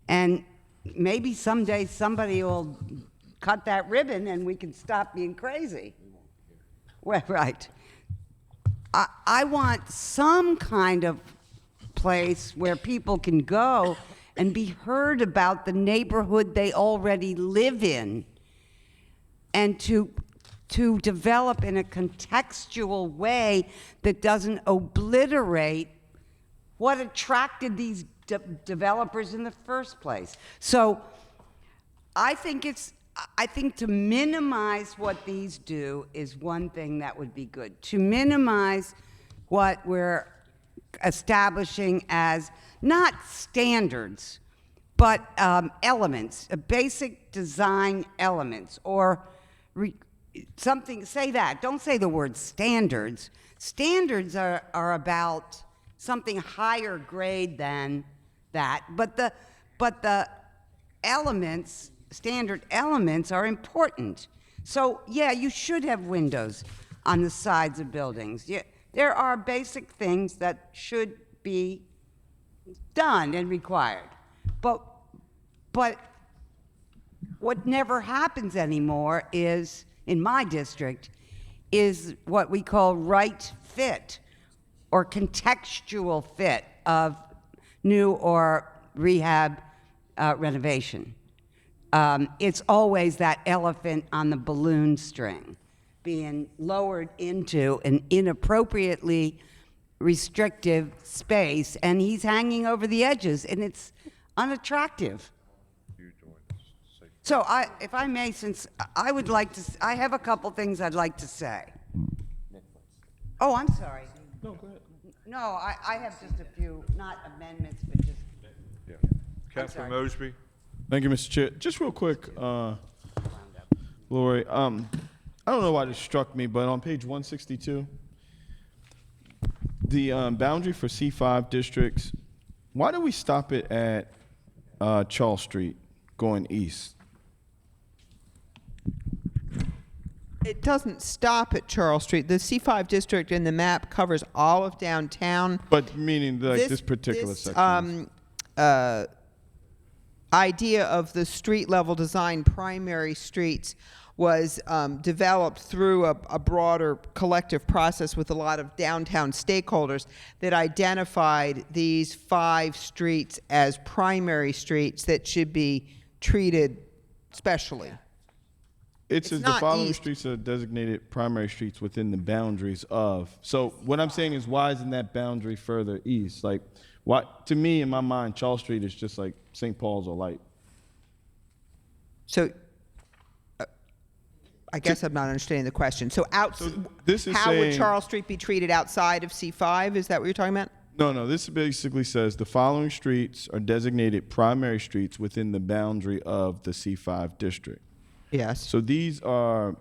And maybe someday somebody will cut that ribbon and we can stop being crazy. Well, right. I want some kind of place where people can go and be heard about the neighborhood they already live in, and to develop in a contextual way that doesn't obliterate what attracted these developers in the first place. So I think to minimize what these do is one thing that would be good. To minimize what we're establishing as not standards, but elements, basic design elements, or something, say that. Don't say the word standards. Standards are about something higher grade than that, but the elements, standard elements, are important. So yeah, you should have windows on the sides of buildings. Yeah, there are basic things that should be done and required. But what never happens anymore is, in my district, is what we call right fit or contextual fit of new or rehab renovation. It's always that elephant on the balloon string being lowered into an inappropriately restrictive space, and he's hanging over the edges, and it's unattractive. So if I may, since I would like to, I have a couple things I'd like to say. Oh, I'm sorry. No, go ahead. No, I have just a few, not amendments, but just, Yeah. Councilman sorry. Mosby? Thank you, Mr. Chair. Just real quick, Lori, I don't know why this struck me, but on page 162, the boundary for C5 districts, why do we stop it at Charles Street going east? it doesn't stop at Charles Street. The C5 district in the map covers all of downtown. But meaning like this particular section. Idea of the street level design primary streets was developed through a broader collective process with a lot of downtown stakeholders that identified these 5 streets as primary streets that should be treated specially. It says the not following east. streets are designated primary streets within the boundaries of. So what I'm saying is, why isn't that boundary further east? Like, why? To me, in my mind, Charles Street is just like St. Paul's or Light. So I guess I'm not understanding the question. So, So this is how would saying- Charles Street be treated outside of C5? Is that what you're talking about? No, this basically says the following streets are designated primary streets within the boundary of the C5 district. Yes. So these are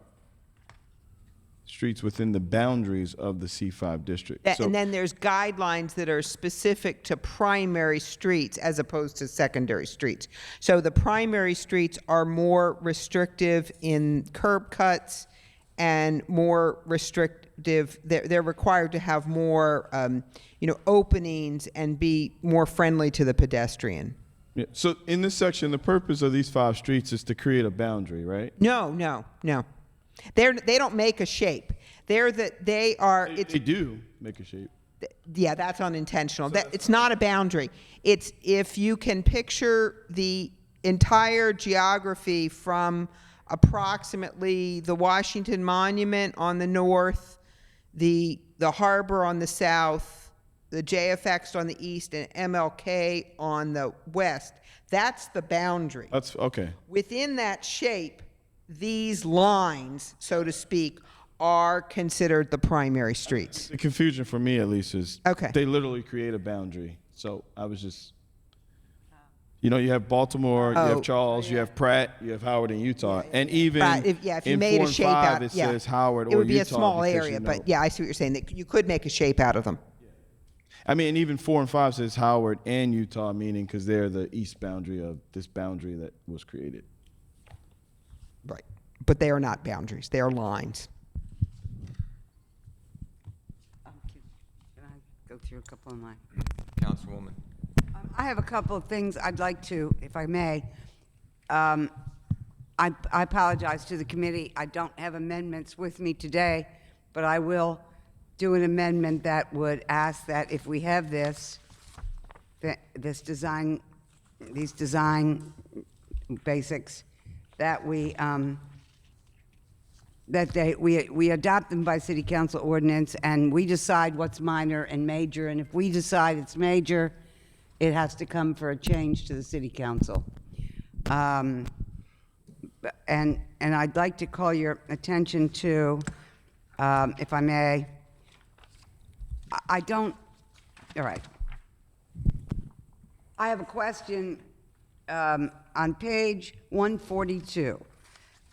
streets within the boundaries of the C5 district. So And then there's guidelines that are specific to primary streets as opposed to secondary streets. So the primary streets are more restrictive in curb cuts and more restrictive, they're required to have more, openings and be more friendly to the pedestrian. yeah, so in this section, the purpose of these 5 streets is to create a boundary, right? No. They don't make a shape. They are, They do make a shape. yeah, that's unintentional. It's not a boundary. It's if you can picture the entire geography from approximately the Washington Monument on the north, the harbor on the south, the JFX on the east, and MLK on the west. That's the boundary. That's okay. Within that shape, these lines, so to speak, are considered the primary streets. The confusion for me, at least, is Okay. they literally create a boundary. So I was just, you have Baltimore, you have Charles, you have Pratt, you have Howard in Utah, and even Right, if you in made 4 a and shape 5, out, it yeah, says Howard it or would be Utah a small because area, you know. but yeah, I see what you're saying. That you could make a shape out of them. I mean, even 4 and 5 says Howard and Utah, meaning because they're the east boundary of this boundary that was created. Right, but they are not boundaries. They are lines. Can I go through a couple of mine? Councilwoman. I have a couple of things I'd like to, if I may. I apologize to the committee. I don't have amendments with me today, but I will do an amendment that would ask that if we have these design basics, that we adopt them by city council ordinance, and we decide what's minor and major, and if we decide it's major, it has to come for a change to the city council. And I'd like to call your attention to, if I may, all right. I have a question on page 142.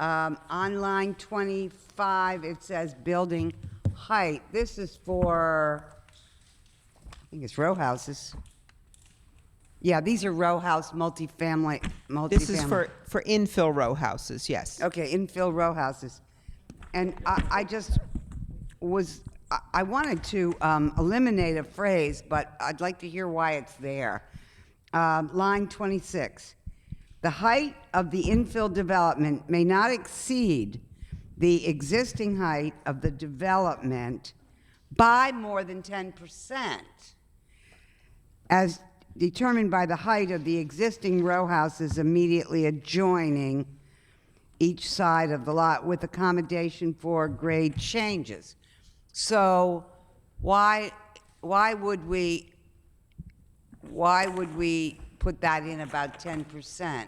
On line 25, it says building height. This is for, I think it's row houses. Yeah, these are row house, multifamily. This is for infill row houses, yes. Okay, infill row houses. And I just was, I wanted to eliminate a phrase, but I'd like to hear why it's there. Line 26. The height of the infill development may not exceed the existing height of the development by more than 10%, as determined by the height of the existing row houses immediately adjoining each side of the lot with accommodation for grade changes. So why would we put that in about 10%?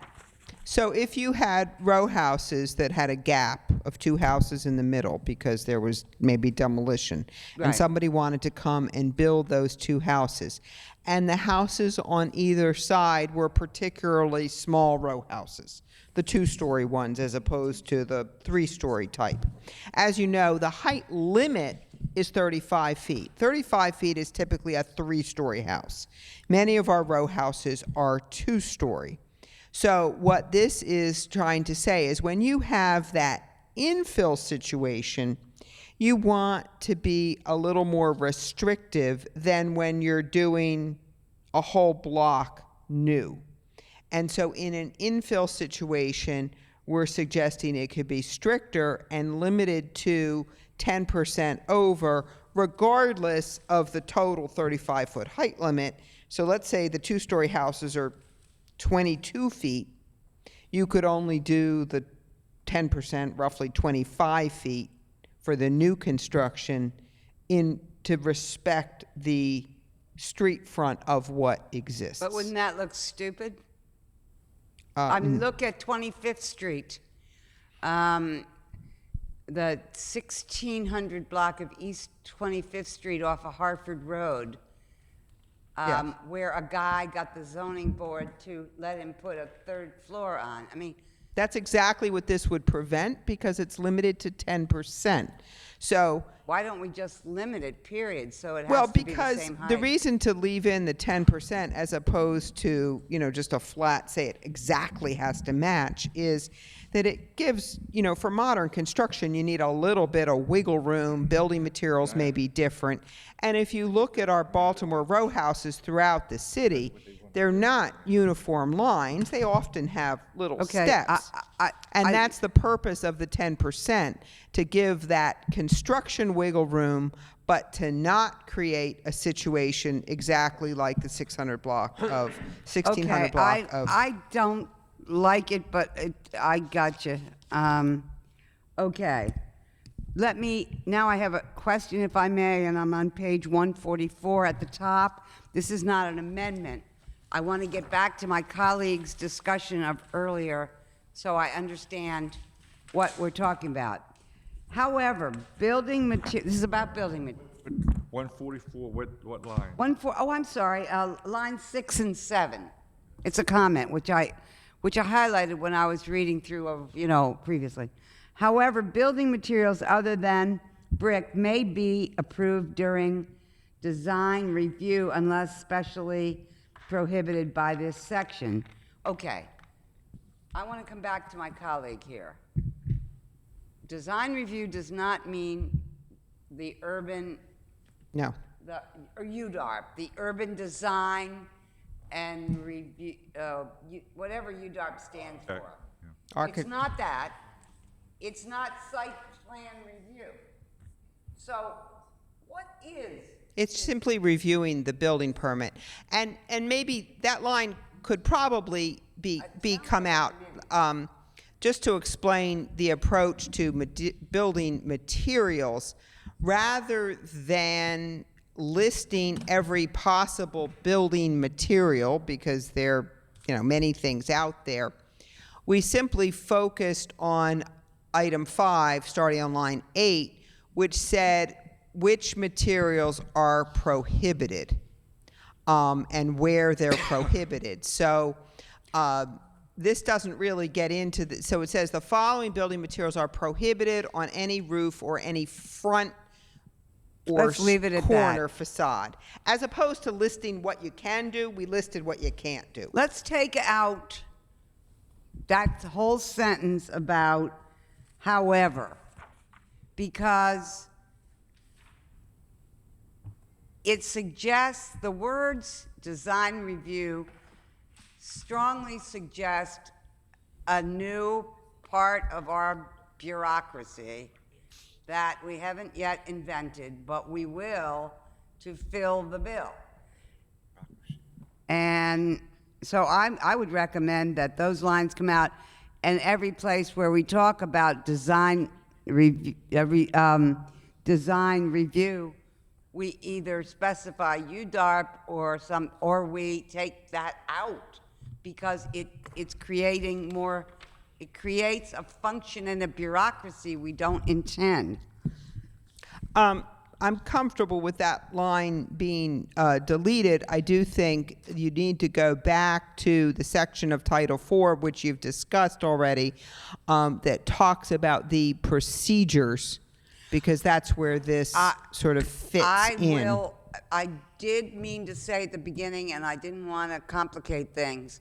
So if you had row houses that had a gap of 2 houses in the middle because there was maybe demolition, and Right. somebody wanted to come and build those 2 houses, and the houses on either side were particularly small row houses, the 2-story ones as opposed to the 3-story type. As you know, the height limit is 35 feet. 35 feet is typically a 3-story house. Many of our row houses are 2-story. So what this is trying to say is when you have that infill situation, you want to be a little more restrictive than when you're doing a whole block new. And so in an infill situation, we're suggesting it could be stricter and limited to 10% over, regardless of the total 35-foot height limit. So let's say the 2-story houses are 22 feet. You could only do the 10%, roughly 25 feet, for the new construction to respect the street front of what exists. But wouldn't that look stupid? I mean, look at 25th Street. The 1600 block of East 25th Street off of Hartford Road. Yes. where a guy got the zoning board to let him put a third floor on. I mean, That's exactly what this would prevent because it's limited to 10%. So, why don't we just limit it, period, so it well, has to be the because same height? the reason to leave in the 10% as opposed to, just a flat, say it exactly has to match, is that it gives, for modern construction, you need a little bit of wiggle room. Building materials may be different. And if you look at our Baltimore row houses throughout the city, they're not uniform lines. They often have little Okay, steps. And that's the purpose of the 10%, to give that construction wiggle room, but to not create a situation exactly like the 1600 Okay, block of. I don't like it, but I got you. Okay. Now I have a question, if I may, and I'm on page 144 at the top. This is not an amendment. I want to get back to my colleague's discussion of earlier so I understand what we're talking about. However, this is about building materials. 144, what line? I'm sorry, line 6 and 7. It's a comment which I highlighted when I was reading through previously. However, building materials other than brick may be approved during design review unless specially prohibited by this section. Okay, I want to come back to my colleague here. Design review does not mean the urban No. or UDARP, the urban design and review, whatever UDARP stands Okay, for. It's not that. It's not site plan review. So, what is? It's simply reviewing the building permit. And maybe that line could probably be come out, just to explain the approach to building materials, rather than listing every possible building material, because there are many things out there. We simply focused on item 5, starting on line 8, which said which materials are prohibited, and where they're prohibited. So this doesn't really get into so it says the following building materials are prohibited on any roof or any front or Let's leave it at corner that. facade. As opposed to listing what you can do, we listed what you can't do. Let's take out that whole sentence about however, because it suggests, the words design review strongly suggest a new part of our bureaucracy that we haven't yet invented, but we will to fill the bill. And so I would recommend that those lines come out, and every place where we talk about design review, we either specify UDARP or we take that out, because it creates a function in a bureaucracy we don't intend. I'm comfortable with that line being deleted. I do think you need to go back to the section of Title IV, which you've discussed already, that talks about the procedures, because that's where this sort of fits in. I did mean to say at the beginning, and I didn't want to complicate things.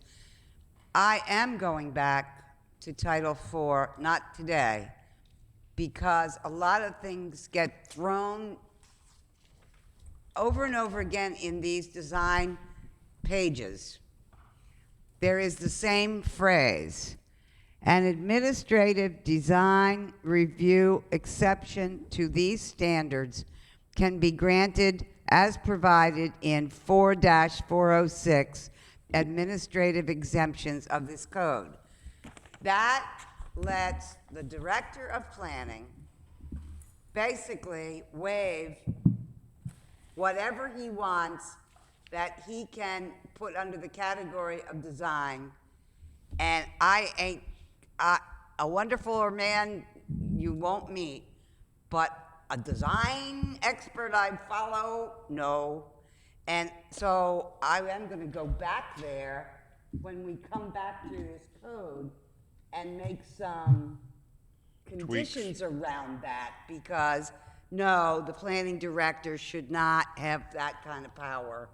I am going back to Title IV, not today, because a lot of things get thrown over and over again in these design pages. There is the same phrase: an administrative design review exception to these standards can be granted as provided in 4-406 administrative exemptions of this code. That lets the director of planning basically waive whatever he wants that he can put under the category of design. And I ain't a wonderful man you won't meet, but a design expert I follow, no. And so I am gonna go back there when we come back to this code and make some conditions around that, because no, the planning director should not have that kind of power.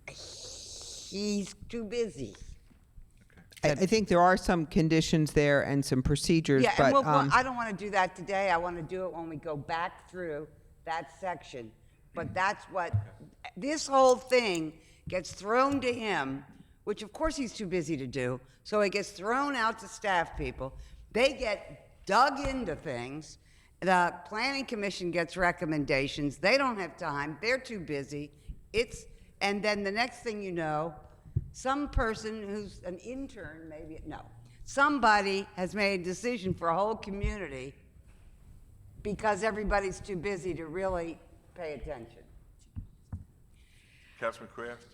He's too busy. I think there are some conditions there and some procedures, Yeah, and but, I don't wanna do that today, I wanna do it when we go back through that section. But that's what, this whole thing gets thrown to him, which of course he's too busy to do, so it gets thrown out to staff people. They get dug into things, the planning commission gets recommendations, they don't have time, they're too busy. And then the next thing you know, some person who's an intern, maybe, no, somebody has made a decision for a whole community because everybody's too busy to really pay attention. Councilman Kraft?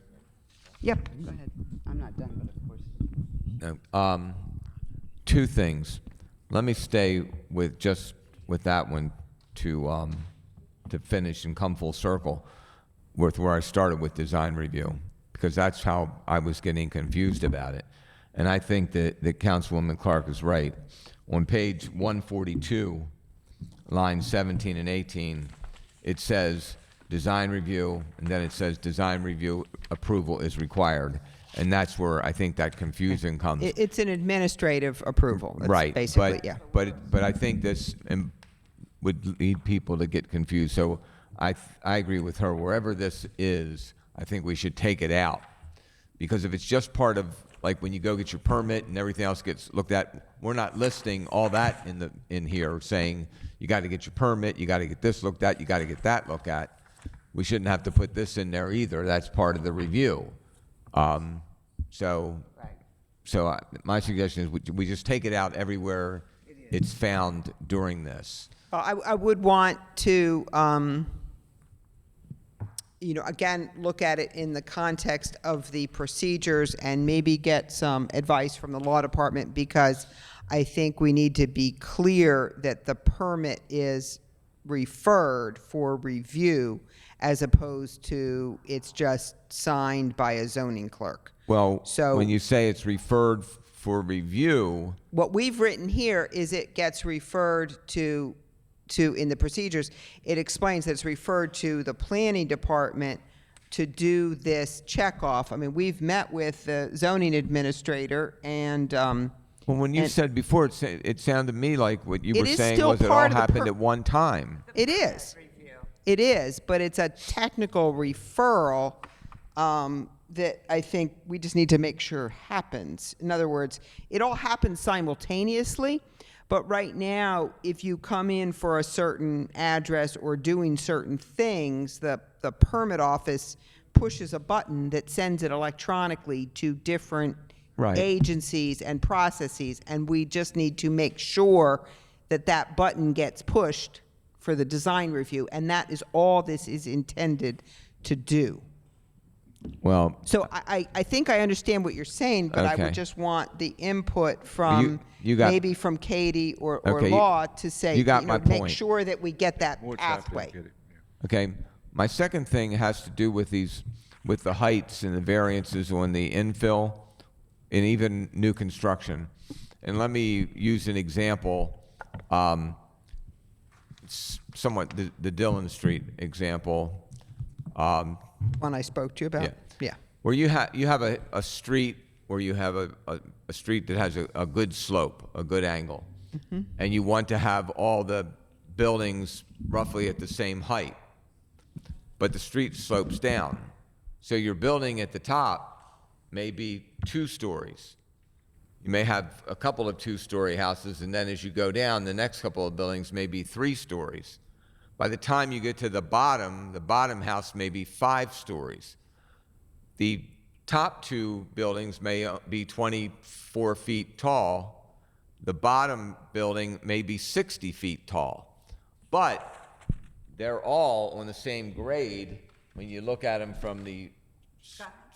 Yep, go ahead. I'm not done, but of course. Two things. Let me stay with that one to finish and come full circle with where I started with design review, because that's how I was getting confused about it. And I think that Councilwoman Clark is right. On page 142, lines 17 and 18, it says design review, and then it says design review approval is required. And that's where I think that confusion comes. it's an administrative approval. That's Right, basically, but, yeah. but I think this would lead people to get confused. So I agree with her. Wherever this is, I think we should take it out. Because if it's just part of, like when you go get your permit and everything else gets looked at, we're not listing all that in here, saying you got to get your permit, you got to get this looked at, you got to get that looked at. We shouldn't have to put this in there either. That's part of the review. So my suggestion is we just take it out everywhere it's found during this. I would want to, again, look at it in the context of the procedures and maybe get some advice from the law department, because I think we need to be clear that the permit is referred for review as opposed to it's just signed by a zoning clerk. Well, So- when you say it's referred for review, What we've written here is it gets referred to in the procedures, it explains that it's referred to the planning department to do this checkoff. I mean, we've met with the zoning administrator and, well, when you And- said before, it sounded to me like what you It were is saying still was it all part of the happened at one time. it is. It is, but it's a technical referral that I think we just need to make sure happens. In other words, it all happens simultaneously, but right now, if you come in for a certain address or doing certain things, the permit office pushes a button that sends it electronically to different Right. agencies and processes, and we just need to make sure that that button gets pushed for the design review, and that is all this is intended to do. Well, So I think I understand what you're saying, but I Okay. would just want the input from, you got- maybe from Katie or Okay, you- Law to say, you got my make point. sure that we get that More happy to pathway. get it, yeah. okay. My second thing has to do with with the heights and the variances on the infill and even new construction. And let me use an example, somewhat the Dillon Street example. One I spoke to you about? Yeah. Yeah. Where you have a street where you have a street that has a good slope, a good angle, and you want to have all the buildings roughly at the same height, but the street slopes down. So your building at the top may be 2 stories. You may have a couple of 2-story houses, and then as you go down, the next couple of buildings may be 3 stories. By the time you get to the bottom house may be 5 stories. The top 2 buildings may be 24 feet tall. The bottom building may be 60 feet tall. But they're all on the same grade when you look at them from the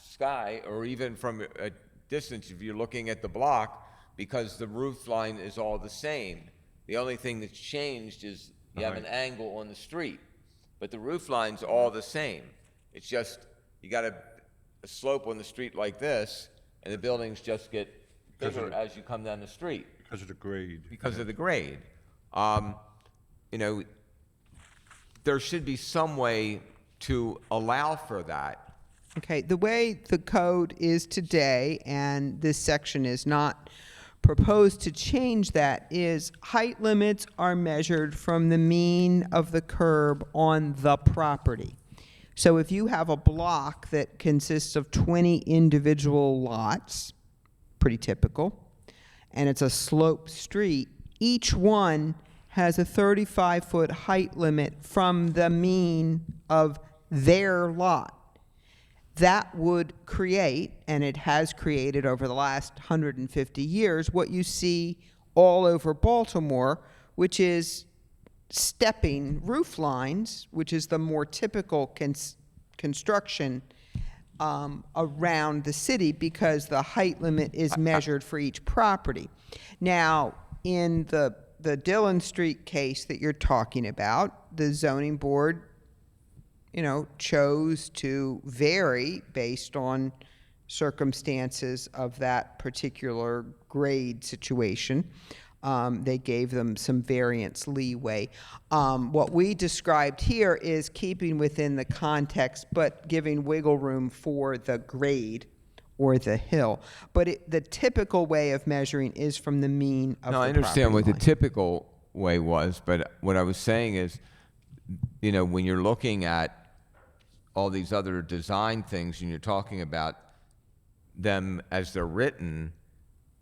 sky, or even from a distance if you're looking at the block, because the roof line is all the same. The only thing that's changed is you have an angle on the street, but the roof line's all the same. It's just you got a slope on the street like this, and the buildings just get bigger as you come down the street Because of the grade. because of the grade. You know, there should be some way to allow for that. Okay, the way the code is today, and this section is not proposed to change that, is height limits are measured from the mean of the curb on the property. So if you have a block that consists of 20 individual lots, pretty typical, and it's a sloped street, each one has a 35-foot height limit from the mean of their lot. That would create, and it has created over the last 150 years, what you see all over Baltimore, which is stepping roof lines, which is the more typical construction around the city, because the height limit is measured for each property. Now, in the Dillon Street case that you're talking about, the zoning board, chose to vary based on circumstances of that particular grade situation. They gave them some variance leeway. What we described here is keeping within the context, but giving wiggle room for the grade or the hill. But the typical way of measuring is from the mean of the No, I understand what property the line. typical way was, but what I was saying is, when you're looking at all these other design things and you're talking about them as they're written,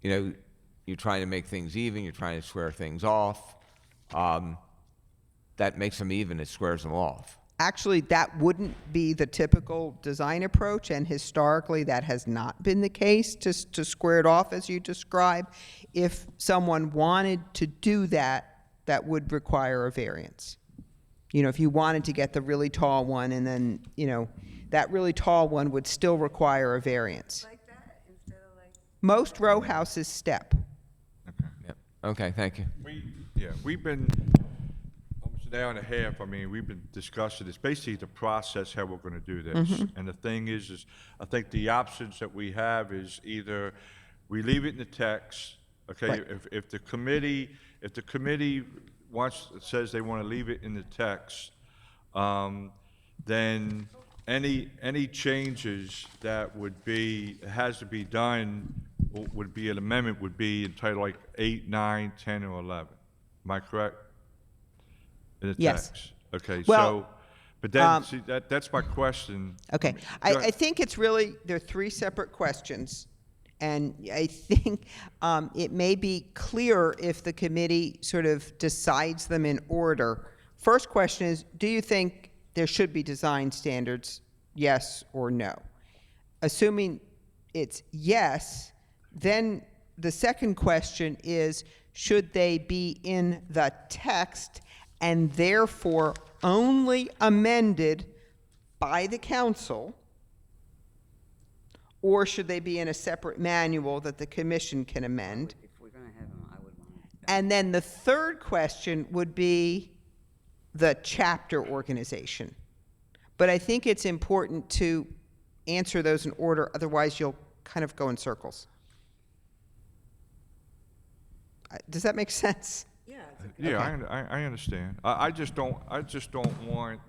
you're trying to make things even, you're trying to square things off. That makes them even, it squares them off. Actually, that wouldn't be the typical design approach, and historically that has not been the case, to square it off as you describe. If someone wanted to do that, that would require a variance. If you wanted to get the really tall one, and then, that really tall one would still require a variance. Like that instead of like. Most row houses step. Yep. Okay, thank you. We've been almost an hour and a half. We've been discussing this. Basically, the process how we're going to do this. And the thing is I think the options that we have is either we leave it in the text. Okay, Right. if the committee says they want to leave it in the text, then any changes that has to be done would be an amendment, would be entitled like 8, 9, 10, or 11. Am I correct? In the Yes. text. Okay, Well, but then, see, that's my question. Okay, Go I ahead. think they're three separate questions, and I think it may be clearer if the committee sort of decides them in order. First question is, do you think there should be design standards, yes or no? Assuming it's yes, then the second question is, should they be in the text and therefore only amended by the council, or should they be in a separate manual that the commission can amend? If we're going to have them, I would want it. And then the third question would be the chapter organization. But I think it's important to answer those in order, otherwise you'll kind of go in circles. Does that make sense? Yeah, Yeah, I understand. I just don't want,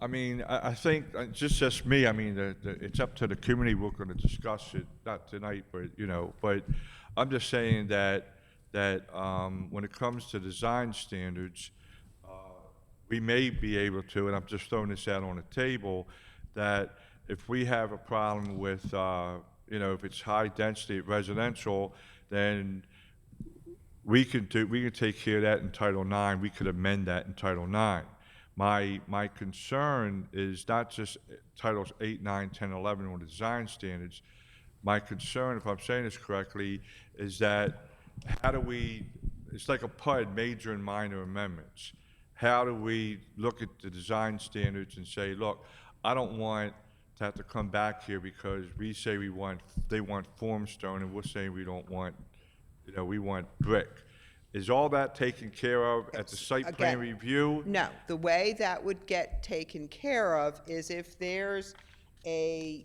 I think, just me, it's up to the committee, we're gonna discuss it, not tonight, but I'm just saying that when it comes to design standards, we may be able to, and I'm just throwing this out on the table, that if we have a problem with, if it's high density residential, then we can take care of that in Title IX. We could amend that in Title IX. My concern is not just Titles 8, 9, 10, 11 on the design standards. My concern, if I'm saying this correctly, is that it's like a PUD, major and minor amendments. How do we look at the design standards and say, look, I don't want to have to come back here because we say they want form stone, and we're saying we don't want, we want brick. Is all that taken care of at the site plan Again, review? No, the way that would get taken care of is if there's if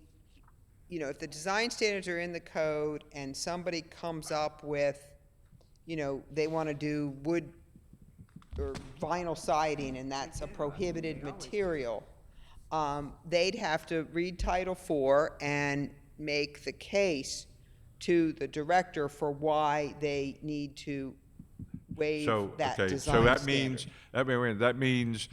the design standards are in the code and somebody comes up with, they want to do wood or vinyl siding and that's a prohibited material, they'd have to read Title IV and make the case to the director for why they need to waive So, that okay, design so that standard. means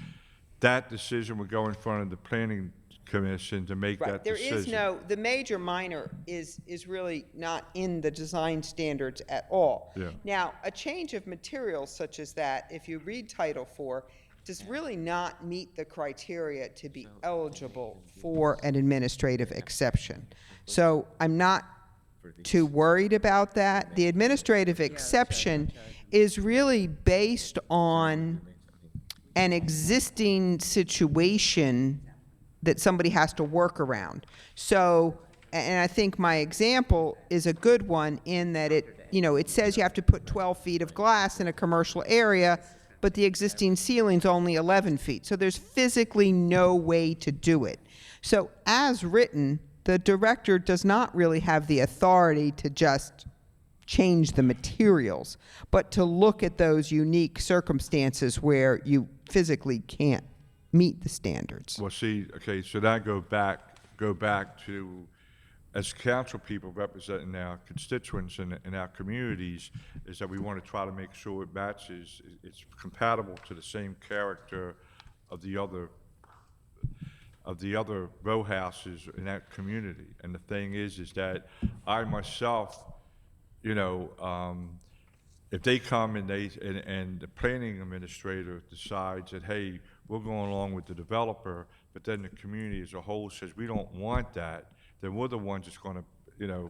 that decision would go in front of the planning commission to make Right, that there decision. is the major minor is really not in the design standards at all. Yeah. Now, a change of materials such as that, if you read Title IV, does really not meet the criteria to be eligible for an administrative exception. So I'm not too worried about that. The administrative exception is really based on an existing situation that somebody has to work around. So, and I think my example is a good one in that it says you have to put 12 feet of glass in a commercial area, but the existing ceiling's only 11 feet. So there's physically no way to do it. So as written, the director does not really have the authority to just change the materials, but to look at those unique circumstances where you physically can't meet the standards. Well, see, okay, so that go back to, as council people representing our constituents in our communities, is that we want to try to make sure it matches, it's compatible to the same character of the other row houses in that community. And the thing is that I myself, if they come and and the planning administrator decides that, hey, we're going along with the developer, but then the community as a whole says we don't want that, then we're the ones that's going to,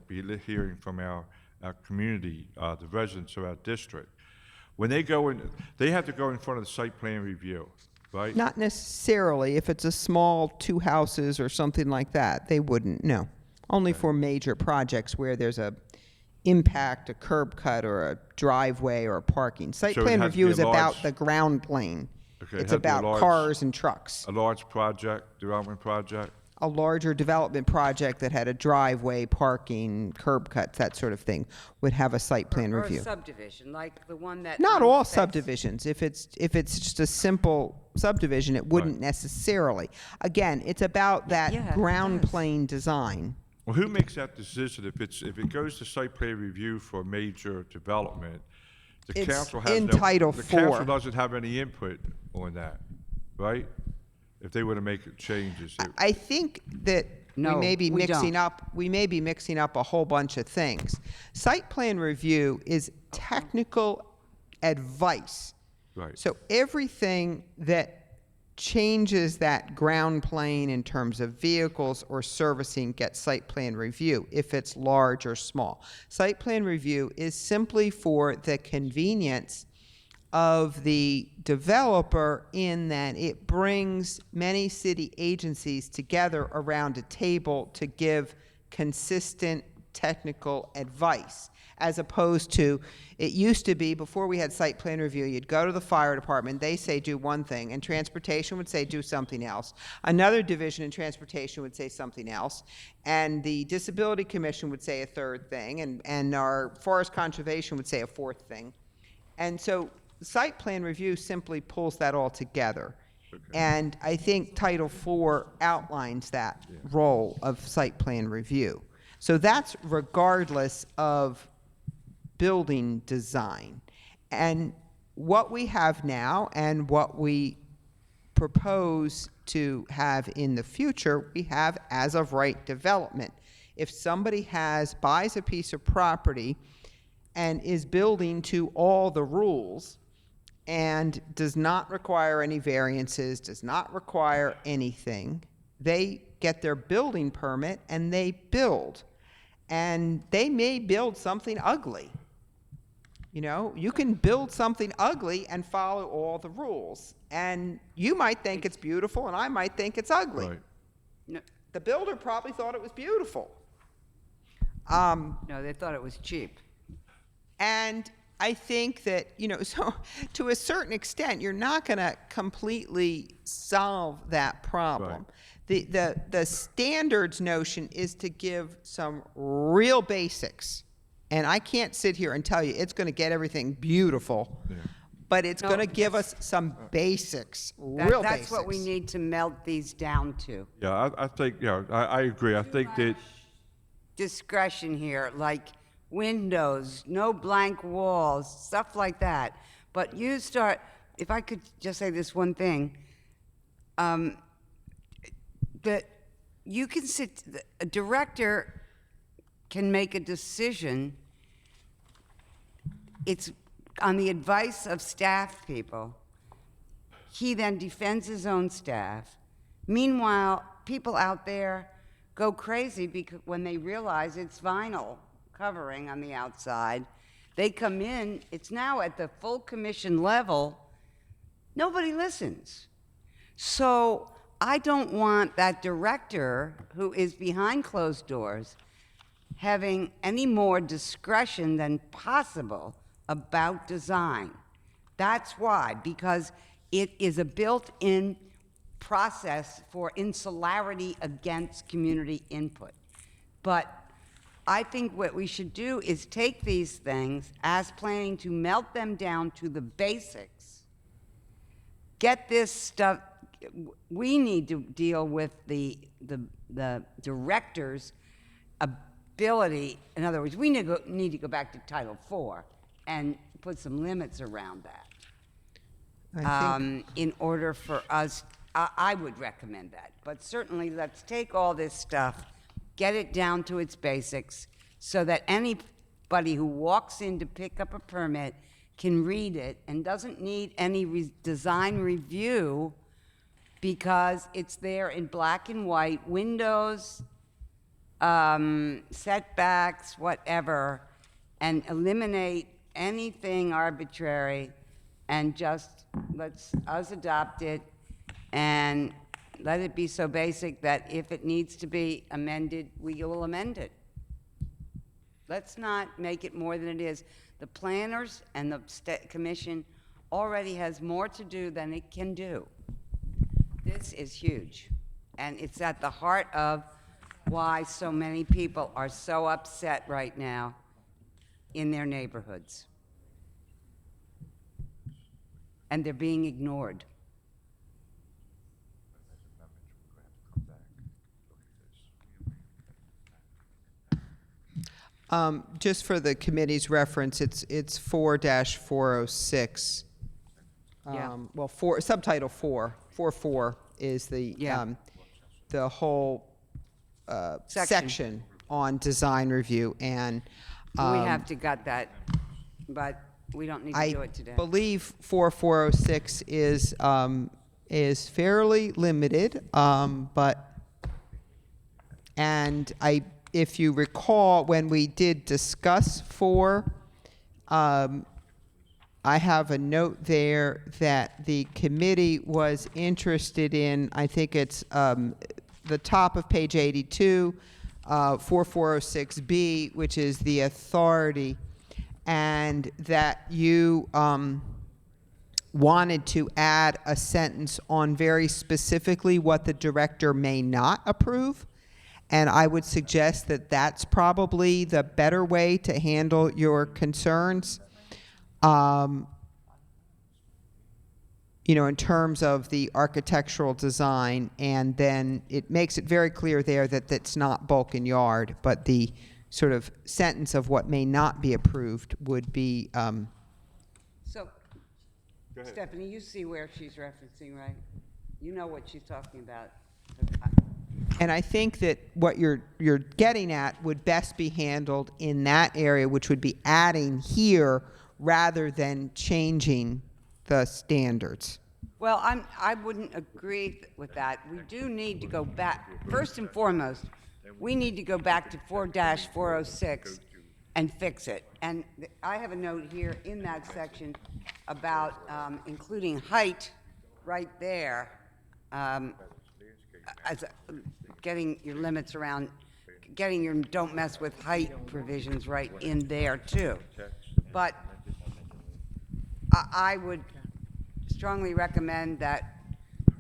be hearing from our community, the residents of our district. When they go in, they have to go in front of the site plan review, right? Not necessarily. If it's a small 2 houses or something like that, they wouldn't, no. Only for major projects where there's a curb cut or a driveway or a parking. Site So it plan has to review be a is about large- the ground plane. Okay, it It's has to be a about large- cars and trucks. A large project, development project? A larger development project that had a driveway, parking, curb cuts, that sort of thing, would have a site plan Or review. a subdivision, like the one that. Not Tom all says. subdivisions. If it's just a simple subdivision, it wouldn't necessarily. Again, it's about that Yeah, it ground does. plane design. Well, who makes that decision if it goes to site plan review for a major development? The It's council has in no. Title The council IV. doesn't have any input on that, right? If they were to make changes. I think that No, we may be we mixing don't. up. We may be mixing up a whole bunch of things. Site plan review is technical advice. Right. So everything that changes that ground plane in terms of vehicles or servicing gets site plan review if it's large or small. Site plan review is simply for the convenience of the developer in that it brings many city agencies together around a table to give consistent technical advice, as opposed to, it used to be, before we had site plan review, you'd go to the fire department, they say do one thing, and transportation would say do something else. Another division in transportation would say something else, and the disability commission would say a third thing, and our forest conservation would say a fourth thing. And so site plan review simply pulls that all together. And I think Title IV outlines that role of site plan review. So that's regardless of building design. And what we have now and what we propose to have in the future, we have as of right development. If somebody buys a piece of property and is building to all the rules and does not require any variances, does not require anything, they get their building permit and they build. And they may build something ugly. You can build something ugly and follow all the rules. And you might think it's beautiful and I might think it's ugly. Right. No, The builder probably thought it was beautiful. no, they thought it was cheap. And I think that, so to a certain extent, you're not going to completely solve that problem. Right. The standards notion is to give some real basics. And I can't sit here and tell you it's going to get everything beautiful, but it's No, going to give that's- us some basics, That- real That's basics. what we need to melt these down to. Yeah, I think, yeah, I agree. I think that, Discretion here, like windows, no blank walls, stuff like that. But you start, if I could just say this one thing, that you can sit, a director can make a decision. It's on the advice of staff people. He then defends his own staff. Meanwhile, people out there go crazy because when they realize it's vinyl covering on the outside, they come in, it's now at the full commission level, nobody listens. So I don't want that director who is behind closed doors having any more discretion than possible about design. That's why, because it is a built-in process for insularity against community input. But I think what we should do is take these things as planning to melt them down to the basics. Get this stuff, we need to deal with the director's ability. In other words, we need to go back to Title IV and put some limits around that. I think In order for us, I would recommend that. But certainly, let's take all this stuff, get it down to its basics, so that anybody who walks in to pick up a permit can read it and doesn't need any design review because it's there in black and white, windows, setbacks, whatever, and eliminate anything arbitrary and just let's us adopt it and let it be so basic that if it needs to be amended, we will amend it. Let's not make it more than it is. The planners and the commission already has more to do than it can do. This is huge, and it's at the heart of why so many people are so upset right now in their neighborhoods. And they're being ignored. Just for the committee's reference, it's 4-406. Yeah. Well, subtitle 444 is Yeah. The whole section on design review, and We have to gut that, but we don't need to do it today. I believe 4406 is fairly limited, if you recall, when we did discuss 4, I have a note there that the committee was interested in, I think it's the top of page 82, 4406B, which is the authority, and that you wanted to add a sentence on very specifically what the director may not approve. And I would suggest that that's probably the better way to handle your concerns. In terms of the architectural design, and then it makes it very clear there that that's not bulk and yard, but the sort of sentence of what may not be approved would be, So, Stephanie, you see where she's referencing, right? You know what she's talking about. and I think that what you're getting at would best be handled in that area, which would be adding here rather than changing the standards. Well, I wouldn't agree with that. We do need to go back. First and foremost, we need to go back to 4-406 and fix it. And I have a note here in that section about including height right there, as getting your limits around, getting your don't mess with height provisions right in there too. But I would strongly recommend that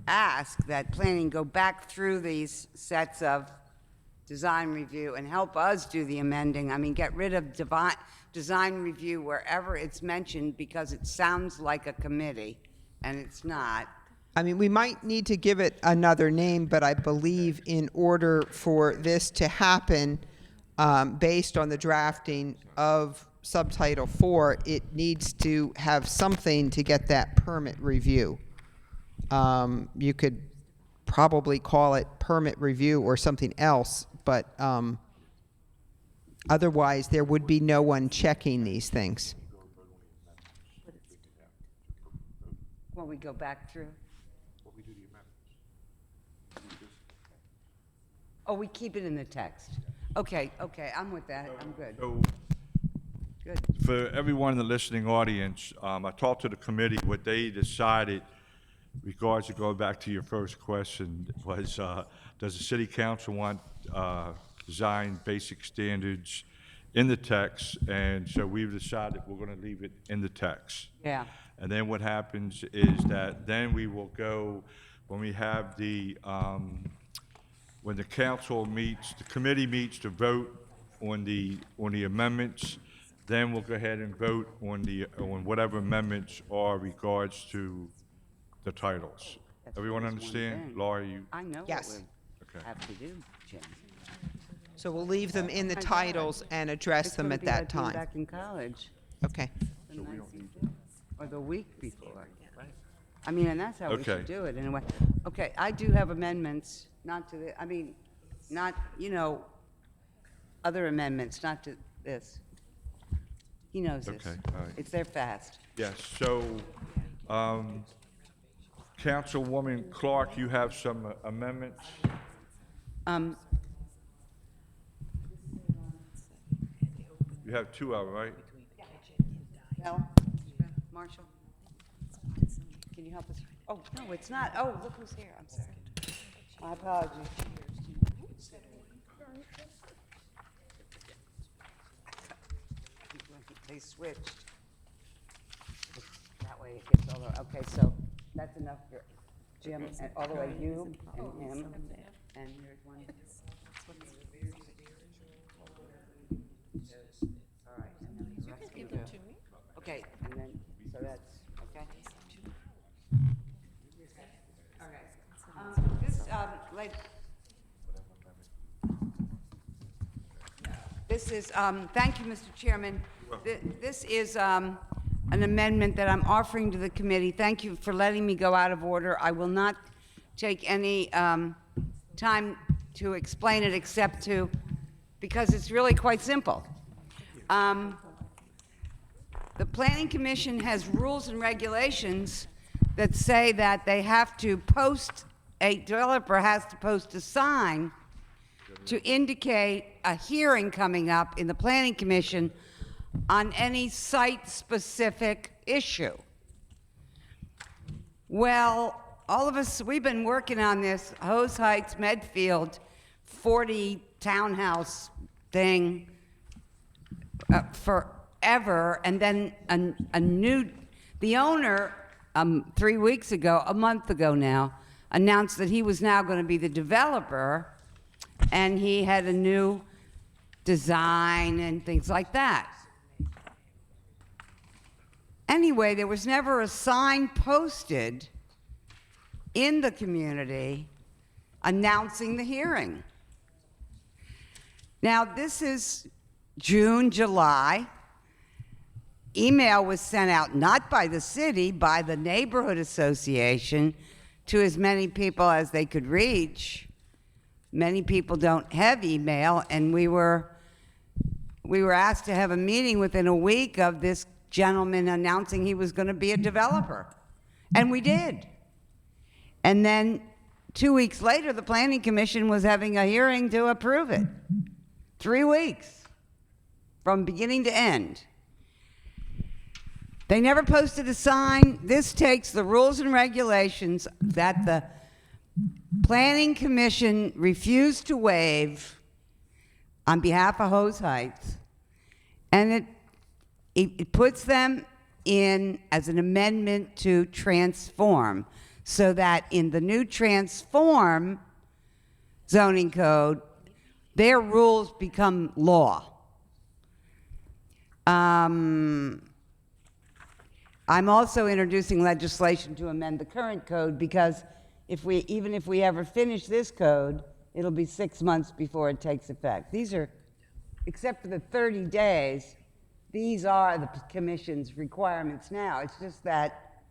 ask that planning go back through these sets of design review and help us do the amending. I mean, get rid of design review wherever it's mentioned, because it sounds like a committee, and it's not. I mean, we might need to give it another name, but I believe in order for this to happen, based on the drafting of subtitle 4, it needs to have something to get that permit review. You could probably call it permit review or something else, but otherwise there would be no one checking these things. When we go back through? Oh, we keep it in the text. Okay, I'm with that. I'm good. So, Good. for everyone in the listening audience, I talked to the committee. What they decided, regards to going back to your first question, was does the city council want design basic standards in the text? And so we've decided we're going to leave it in the text. Yeah. And then what happens is that then we will go, when we have when the council meets, the committee meets to vote on the amendments, then we'll go ahead and vote on whatever amendments are regards to the titles. That's Everyone always one understand? thing. Laura, you, I know what Yes. we Okay. have to do, Jim. So we'll leave them in the My God. titles and address It's them gonna at be that like being time. back in college. Okay. The 19th, or the week before. I mean, and that's how we Okay. should do it in a way. Okay, I do have amendments, not to the, I mean, not, other amendments, not to this. He knows this. Okay, all right. It's there fast. yes, so, Councilwoman Clark, you have some amendments? Um, You have two of them, right? Bell, Marshall, can you help us? Oh, no, it's not. Oh, look who's here. I'm sorry. My apologies. They switched. That way it gets all the, okay, so that's enough for Jim, and all the way you and him, and here's one. All right, and then the rest can go. Okay, and then, so that's, okay? All right. This is, thank you, Mr. Chairman. This is an amendment that I'm offering to the committee. Thank you for letting me go out of order. I will not take any time to explain it except to, because it's really quite simple. The Planning Commission has rules and regulations that say that they have to post, a developer has to post a sign to indicate a hearing coming up in the Planning Commission on any site-specific issue. Well, all of us, we've been working on this Hose Heights, Medfield, 40 townhouse thing forever, and then the owner, 3 weeks ago, a month ago now, announced that he was now going to be the developer, and he had a new design and things like that. Anyway, there was never a sign posted in the community announcing the hearing. Now, this is June, July. Email was sent out not by the city, by the neighborhood association to as many people as they could reach. Many people don't have email, and we were asked to have a meeting within a week of this gentleman announcing he was going to be a developer. And we did. And then 2 weeks later, the Planning Commission was having a hearing to approve it. 3 weeks from beginning to end. They never posted a sign. This takes the rules and regulations that the Planning Commission refused to waive on behalf of Hose Heights, and it puts them in as an amendment to transform. so that in the new transform zoning code, their rules become law. I'm also introducing legislation to amend the current code because even if we ever finish this code, it'll be 6 months before it takes effect. These are, except for the 30 days, these are the commission's requirements now. It's just that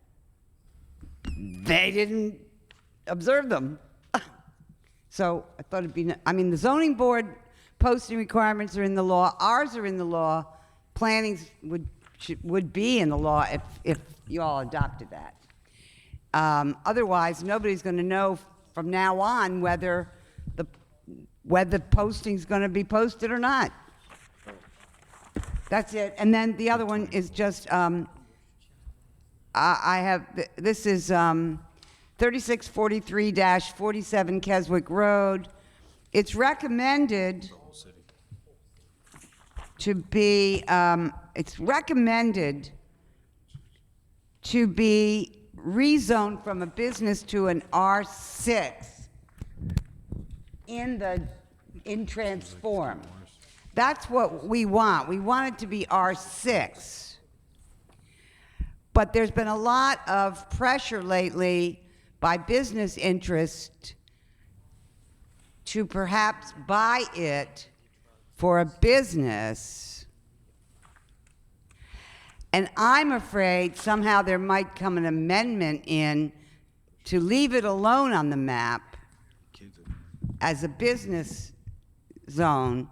they didn't observe them. So I thought it'd be, I mean, the zoning board posting requirements are in the law, ours are in the law, planning's would be in the law if you all adopted that. Otherwise, nobody's gonna know from now on whether the posting's gonna be posted or not. That's it. And then the other one is just, I have, this is 3643-47 Keswick Road. It's recommended to be, rezoned from a business to an R6 in transform. That's what we want. We want it to be R6. But there's been a lot of pressure lately by business interest to perhaps buy it for a business. And I'm afraid somehow there might come an amendment in to leave it alone on the map as a business zone.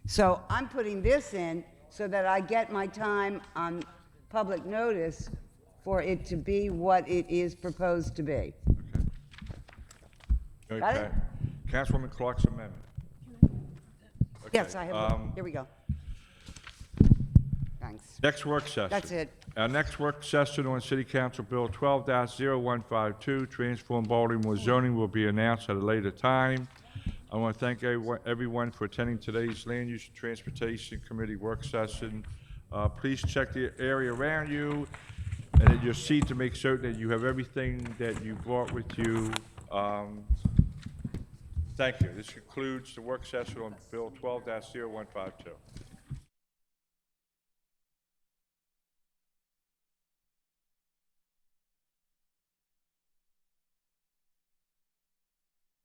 So I'm putting this in so that I get my time on public notice for it to be what it is proposed to be. Got it? Okay. Councilwoman Clark's amendment. Yes, Okay, I have one. Here we go. Thanks. Next work session. That's it. Our next work session on City Council Bill 12-0152, Transform Baltimore zoning, will be announced at a later time. I want to thank everyone for attending today's Land Use and Transportation Committee work session. Please check the area around you and at your seat to make certain that you have everything that you brought with you. Thank you. This concludes the work session on Bill 12-0152.